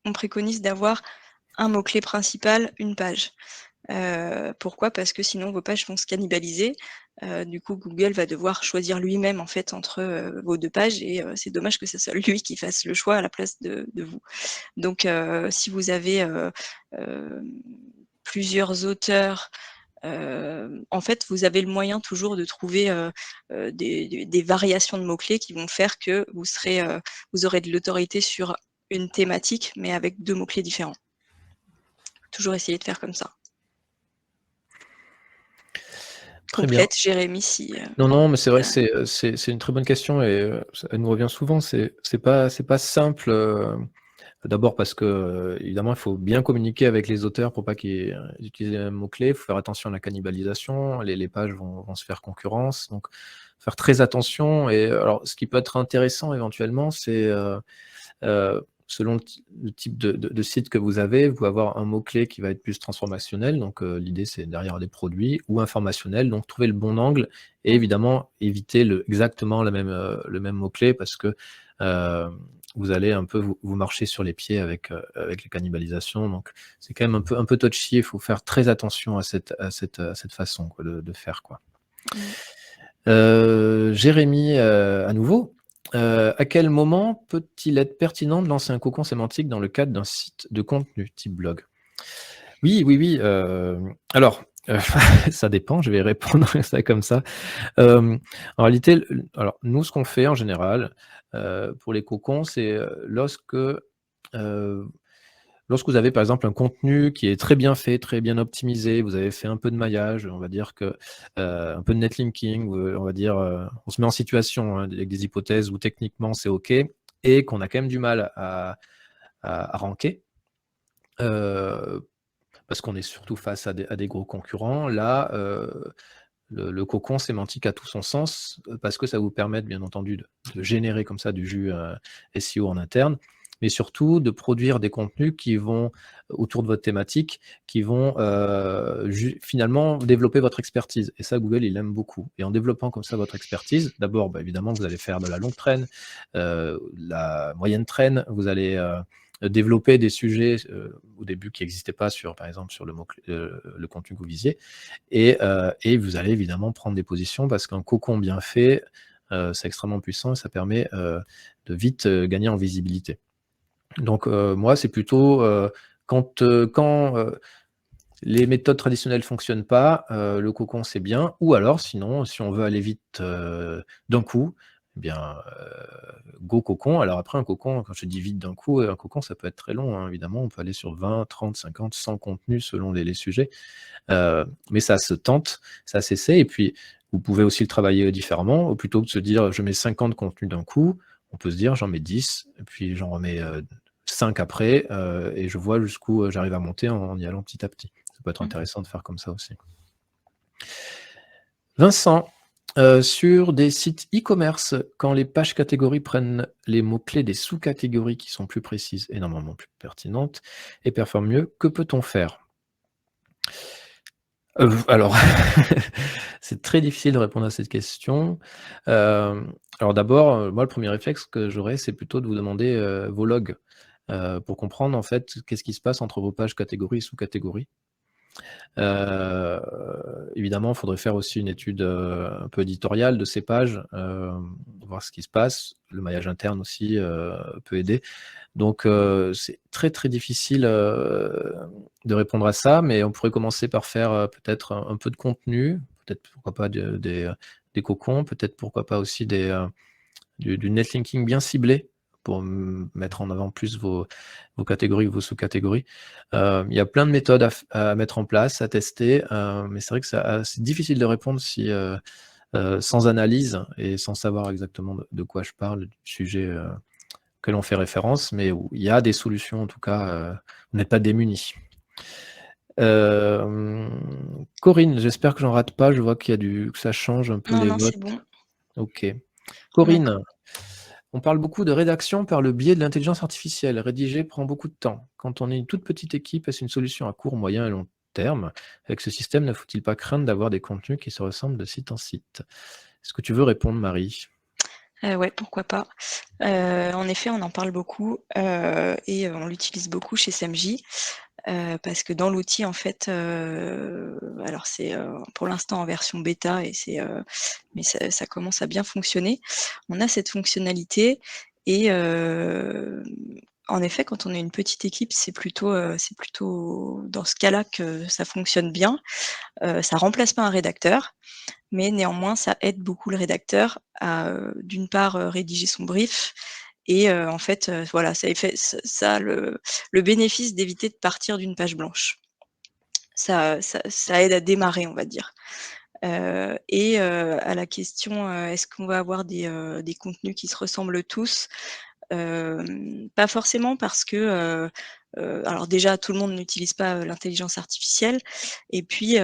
on préconise d'avoir un mot-clé principal, une page. Pourquoi? Parce que sinon vos pages vont se cannibaliser. Du coup, Google va devoir choisir lui-même en fait entre, vos 2 pages et c'est dommage que ce soit lui qui fasse le choix à la place de vous. Donc si vous avez, hem, plusieurs auteurs, en fait, vous avez le moyen toujours de trouver, des variations de mots-clés qui vont faire que vous aurez de l'autorité sur une thématique, mais avec 2 mots-clés différents. Toujours essayer de faire comme ça. Très bien. Complète, Jérémy, si, Non, non, mais c'est vrai que ça c'est une très bonne question et elle nous revient souvent. C'est pas simple, d'abord parce que, évidemment, il faut bien communiquer avec les auteurs pour pas qu'ils utilisent les mêmes mots-clés. Il faut faire attention à la cannibalisation. Les pages vont se faire concurrence, donc faire très attention et alors ce qui peut être intéressant éventuellement, c'est, selon le type de site que vous avez, vous pouvez avoir un mot-clé qui va être plus transformationnel, donc l'idée c'est derrière des produits ou informationnel, donc trouver le bon angle et mmh, évidemment éviter exactement le même mot-clé parce que, heu, vous allez un peu vous marcher sur les pieds avec les cannibalisations, donc c'est quand même un peu touchy, il faut faire très attention à cette façon quoi de faire, quoi. mmh. Jérémy, à nouveau, à quel moment peut-il être pertinent de lancer un cocon sémantique dans le cadre d'un site de contenu type blog? Oui, oui, oui, alors, ça dépend, je vais répondre à ça comme ça. En réalité, alors nous, ce qu'on fait en général, pour les cocons, c'est, lorsque vous avez par exemple un contenu qui est très bien fait, très bien optimisé, vous avez fait un peu de maillage, on va dire que, un peu de netlinking, on va dire, on se met en situation, hein, avec des hypothèses où techniquement c'est OK et qu'on a quand même du mal à ranker, heu, parce qu'on est surtout face à des gros concurrents. Là, le cocon sémantique a tout son sens, parce que ça vous permet bien entendu de générer comme ça du jus, SEO en interne, mais surtout de produire des contenus qui vont autour de votre thématique, qui vont, ju finalement développer votre expertise et ça Google il aime beaucoup et en développant comme ça votre expertise, d'abord, bah, évidemment vous allez faire de la longue traîne, la moyenne traîne, vous allez, développer des sujets, au début qui n'existaient pas sur par exemple sur le contenu que vous visiez et vous allez évidemment prendre des positions parce qu'un cocon bien fait, c'est extrêmement puissant et ça permet, de vite, gagner en visibilité. Donc, moi, c'est plutôt, quand les méthodes traditionnelles fonctionnent pas, le cocon, c'est bien ou alors sinon, si on veut aller vite, d'un coup, eh bien, go cocon. Alors après un cocon, quand je dis vite d'un coup, un cocon, ça peut être très long, hein, évidemment. On peut aller sur 20, 30, 50, 100 contenus selon les sujets. Mais ça se tente, ça s'essaie et puis vous pouvez aussi le travailler différemment. Plutôt que de se dire: «Je mets 50 contenus d'un coup», on peut se dire: «J'en mets 10 et puis j'en remets, 5 après, et je vois jusqu'où, j'arrive à monter en y allant petit à petit». Ça peut être Mmh. intéressant de faire comme ça aussi. Vincent, sur des sites e-commerce, quand les pages catégories prennent les mots-clés des sous-catégories qui sont plus précises et normalement plus pertinentes et performent mieux, que peut-on faire? Alors, c'est très difficile de répondre à cette question. Alors d'abord, moi, le premier réflexe que j'aurais, c'est plutôt de vous demander, vos logs, pour comprendre, en fait, qu'est-ce qui se passe entre vos pages catégories et sous-catégories. Heu, Évidemment, il faudrait faire aussi une étude, un peu éditoriale de ces pages, voir ce qui se passe. Le maillage interne aussi, peut aider. Donc, c'est très, très difficile, de répondre à ça, mais on pourrait commencer par faire, peut-être un peu de contenu, peut-être pourquoi pas des cocons, peut-être pourquoi pas aussi du netlinking bien ciblé pour mettre en avant plus vos catégories, vos sous-catégories. Il y a plein de méthodes à mettre en place, à tester, mais c'est vrai que c'est difficile de répondre si, sans analyse et sans savoir exactement de quoi je parle, du sujet, auquel on fait référence, mais où il y a des solutions en tout cas, vous n'êtes pas démunis. Corinne, j'espère que j'en rate pas, je vois que ça change un peu Non, les non, c'est votes. bon. OK. D'accord. Corinne, on parle beaucoup de rédaction par le biais de l'intelligence artificielle. Rédiger prend beaucoup de temps. Quand on est une toute petite équipe, est-ce une solution à court, moyen et long terme? Avec ce système, ne faut-il pas craindre d'avoir des contenus qui se ressemblent de site en site? Est-ce que tu veux répondre, Marie? Ouais, pourquoi pas. En effet, on en parle beaucoup, et on l'utilise beaucoup chez SMJ, parce que dans l'outil, en fait, alors c'est, pour l'instant en version bêta et mais ça commence à bien fonctionner. On a cette fonctionnalité et en effet, quand on est une petite équipe, c'est plutôt dans ce cas-là que ça fonctionne bien. Ça remplace pas un rédacteur, mais néanmoins, ça aide beaucoup le rédacteur à, d'une part, rédiger son brief et en fait, voilà, ça a le bénéfice d'éviter de partir d'une page blanche. Ça aide à démarrer, on va dire. Et à la question, est-ce qu'on va avoir des contenus qui se ressemblent tous? Pas forcément parce que, alors déjà tout le monde n'utilise pas, l'intelligence artificielle et puis,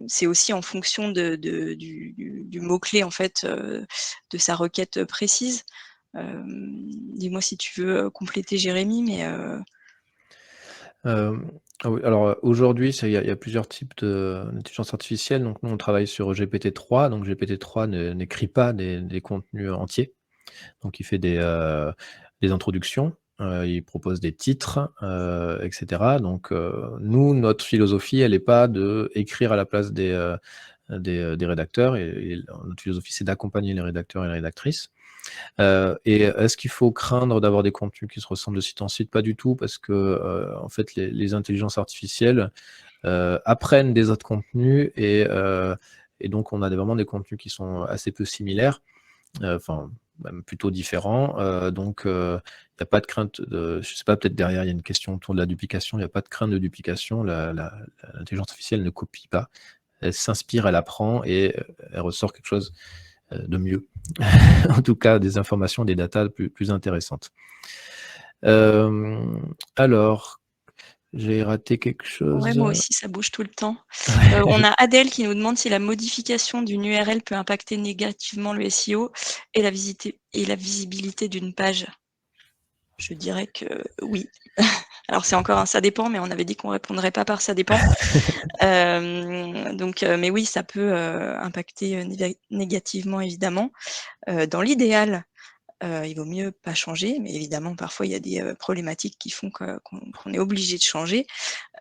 c'est aussi en fonction du mot-clé en fait, de sa requête, précise. Dis-moi si tu veux, compléter Jérémy, mais Ah oui, alors, aujourd'hui, il y a plusieurs types d'intelligence artificielle. Donc nous, on travaille sur GPT-3. Donc GPT-3 n'écrit pas des contenus entiers. Donc il fait des introductions, il propose des titres, et cetera. Donc nous, notre philosophie, elle est pas d'écrire à la place des rédacteurs et notre philosophie, c'est d'accompagner les rédacteurs et les rédactrices. Et est-ce qu'il faut craindre d'avoir des contenus qui se ressemblent de site en site? Pas du tout, parce que, en fait, les intelligences artificielles, apprennent des autres contenus et donc on a vraiment des contenus qui sont assez peu similaires, enfin, même plutôt différents. Donc, il y a pas de crainte je sais pas, peut-être derrière, il y a une question autour de la duplication. Il y a pas de crainte de duplication. L'intelligence artificielle ne copie pas. Elle s'inspire, elle apprend et elle ressort quelque chose, de mieux. En tout cas, des informations, des datas plus intéressantes. Alors, j'ai raté quelque ouais, chose? moi aussi ça bouge tout le temps. On a Adèle qui nous demande si la modification d'une URL peut impacter négativement le SEO et la visibilité d'une page. Je dirais que oui. Alors c'est encore un ça dépend, mais on avait dit qu'on répondrait pas par ça dépend. Donc mais oui, ça peut, impacter, négativement évidemment. Dans l'idéal, il vaut mieux pas changer, mais évidemment parfois il y a des, problématiques qui font qu'on est obligé de changer.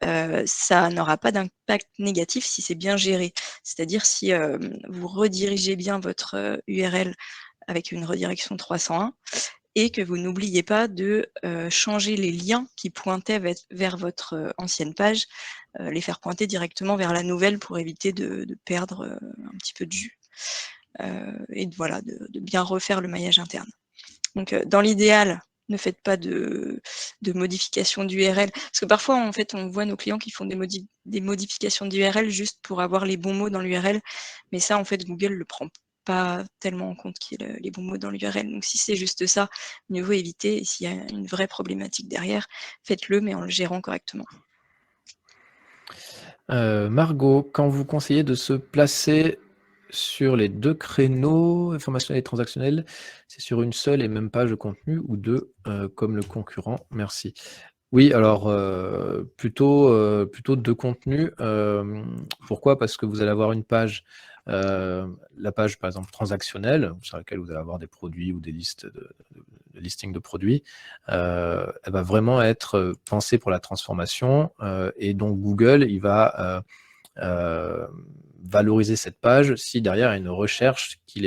Ça n'aura pas d'impact négatif si c'est bien géré. C'est-à-dire si, vous redirigez bien votre, URL avec une redirection 301 et que vous n'oubliez pas de, changer les liens qui pointaient vers votre, ancienne page, les faire pointer directement vers la nouvelle pour éviter de perdre, un petit peu de jus, et voilà, de bien refaire le maillage interne. Donc, dans l'idéal, ne faites pas de modification d'URL. Parce que parfois, en fait, on voit nos clients qui font des modifications d'URL juste pour avoir les bons mots dans l'URL. Mais ça, en fait, Google le prend pas tellement en compte qu'il y ait les bons mots dans l'URL. Donc, si c'est juste ça, mieux vaut éviter. Et s'il y a une vraie problématique derrière, faites-le, mais en le gérant correctement. Margot, quand vous conseillez de se placer sur les 2 créneaux, informationnel et transactionnel, c'est sur une seule et même page de contenu ou 2, comme le concurrent? Merci. Oui, alors, plutôt 2 contenus. Pourquoi? Parce que vous allez avoir une page, la page, par exemple, transactionnelle, sur laquelle vous allez avoir des produits ou des listes de listings de produits. Elle va vraiment être, pensée pour la transformation, et donc Google, il va, valoriser cette page si derrière il y a une recherche qu'il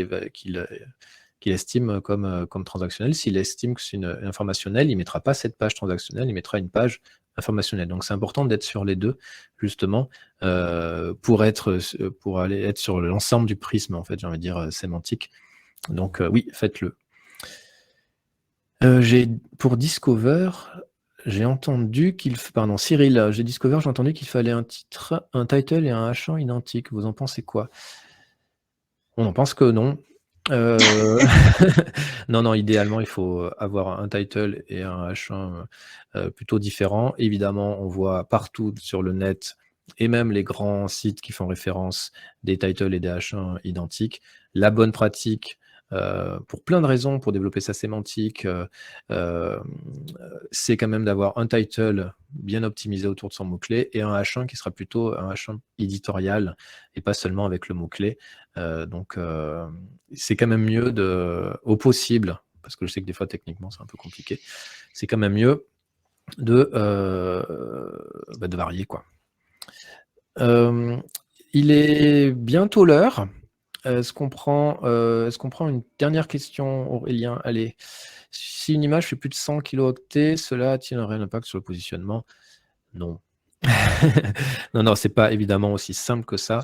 estime comme transactionnelle. S'il estime que c'est une informationnelle, il ne mettra pas cette page transactionnelle, il mettra une page informationnelle. Donc c'est important d'être sur les deux, justement, pour aller être sur l'ensemble du prisme, en fait, j'ai envie de dire, sémantique. Donc oui, faites-le. Pour Discover, j'ai entendu pardon, Cyril, j'ai Discover, j'ai entendu qu'il fallait un titre, un title et un H1 identiques. Vous en pensez quoi? On en pense que non. Non, idéalement, il faut avoir un title et un H1, plutôt différents. Évidemment, on voit partout sur le net et même les grands sites qui font référence des titles et des H1 identiques. La bonne pratique, pour plein de raisons, pour développer sa sémantique, c'est quand même d'avoir un title bien optimisé autour de son mot-clé et un H1 qui sera plutôt un H1 éditorial et pas seulement avec le mot-clé. Donc, c'est quand même mieux au possible, parce que je sais que des fois, techniquement, c'est un peu compliqué, c'est quand même mieux de varier, quoi. Il est bientôt l'heure. Est-ce qu'on prend une dernière question, Aurélien? Allez. Si une image fait plus de 100 kilooctets, cela a-t-il un réel impact sur le positionnement? Non. Non, c'est pas évidemment aussi simple que ça.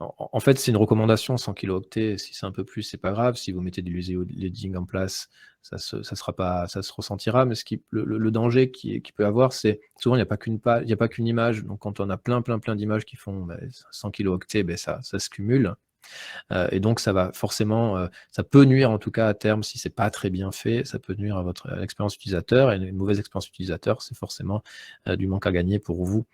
En fait, c'est une recommandation 100 kilooctets. Si c'est un peu plus, c'est pas grave. Si vous mettez du lazy loading en place, ça se ressentira. Mais le danger qui peut avoir, c'est souvent il n'y a pas qu'une image. Donc quand on a plein d'images qui font 100 kilooctets, ça se cumule. Et donc ça va forcément, ça peut nuire en tout cas à terme si c'est pas très bien fait, ça peut nuire à l'expérience utilisateur, et une mauvaise expérience utilisateur, c'est forcément du manque à gagner pour vous.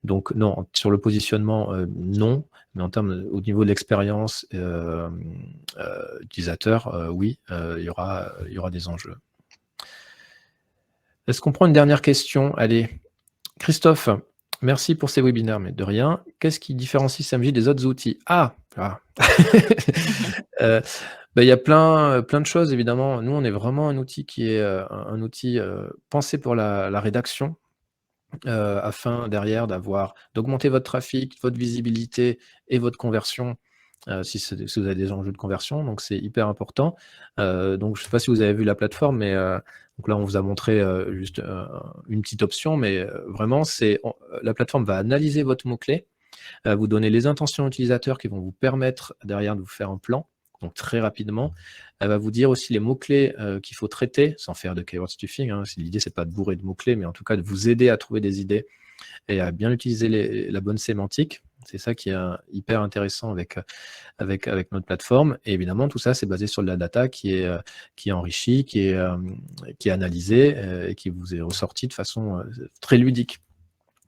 Donc non, sur le positionnement, non, mais au niveau de l'expérience utilisateur, oui, il y aura des enjeux. Est-ce qu'on prend une dernière question? Allez, Christophe, merci pour ces webinaires, mais de rien. Qu'est-ce qui différencie SAMJ des autres outils? Il y a plein de choses, évidemment. Nous, on est vraiment un outil qui est un outil pensé pour la rédaction, afin derrière d'augmenter votre trafic, votre visibilité et votre conversion, si vous avez des enjeux de conversion. Donc, c'est hyper important. Donc, je ne sais pas si vous avez vu la plateforme, mais donc là, on vous a montré juste une petite option, mais vraiment, la plateforme va analyser votre mot-clé, vous donner les intentions utilisateurs qui vont vous permettre derrière de vous faire un plan, donc très rapidement. Elle va vous dire aussi les mots-clés qu'il faut traiter, sans faire de keyword stuffing. L'idée, c'est pas de bourrer de mots-clés, mais en tout cas de vous aider à trouver des idées et à bien utiliser la bonne sémantique. C'est ça qui est hyper intéressant avec notre plateforme. Et évidemment, tout ça, c'est basé sur de la data qui est enrichie, qui est analysée et qui vous est ressortie de façon très ludique.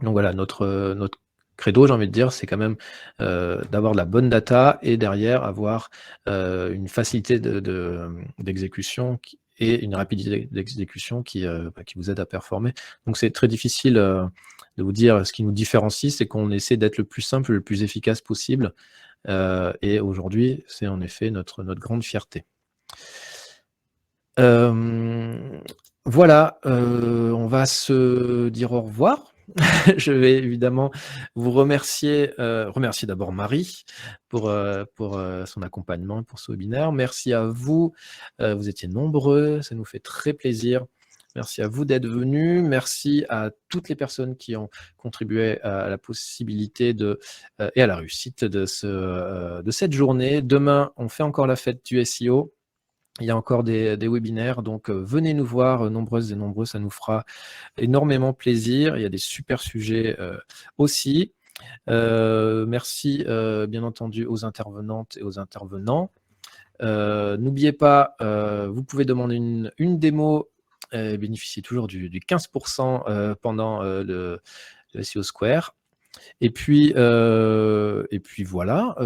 Donc voilà, notre credo, j'ai envie de dire, c'est quand même d'avoir de la bonne data et derrière avoir une facilité d'exécution et une rapidité d'exécution qui vous aide à performer. Donc c'est très difficile de vous dire ce qui nous différencie, c'est qu'on essaie d'être le plus simple, le plus efficace possible. Et aujourd'hui, c'est en effet notre grande fierté. Voilà, on va se dire au revoir. Je vais évidemment vous remercier d'abord Marie pour son accompagnement et pour ce webinaire. Merci à vous, vous étiez nombreux, ça nous fait très plaisir. Merci à vous d'être venus. Merci à toutes les personnes qui ont contribué à la possibilité et à la réussite de cette journée. Demain, on fait encore la fête du SEO. Il y a encore des webinaires, donc venez nous voir, nombreuses et nombreux, ça nous fera énormément plaisir. Il y a des super sujets aussi. Merci bien entendu aux intervenantes et aux intervenants. N'oubliez pas, vous pouvez demander une démo et bénéficier toujours du 15% pendant le SEO Square. Et puis voilà,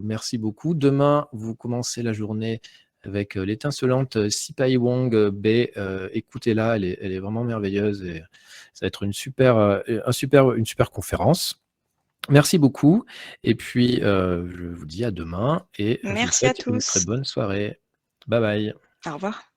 merci beaucoup. Demain, vous commencez la journée avec l'étincelante Sipai Wong B. Écoutez-la, elle est vraiment merveilleuse et ça va être une super conférence. Merci beaucoup. Et puis, je vous dis à demain et Merci je vous souhaite à tous. une très bonne soirée. Bye bye. Au revoir.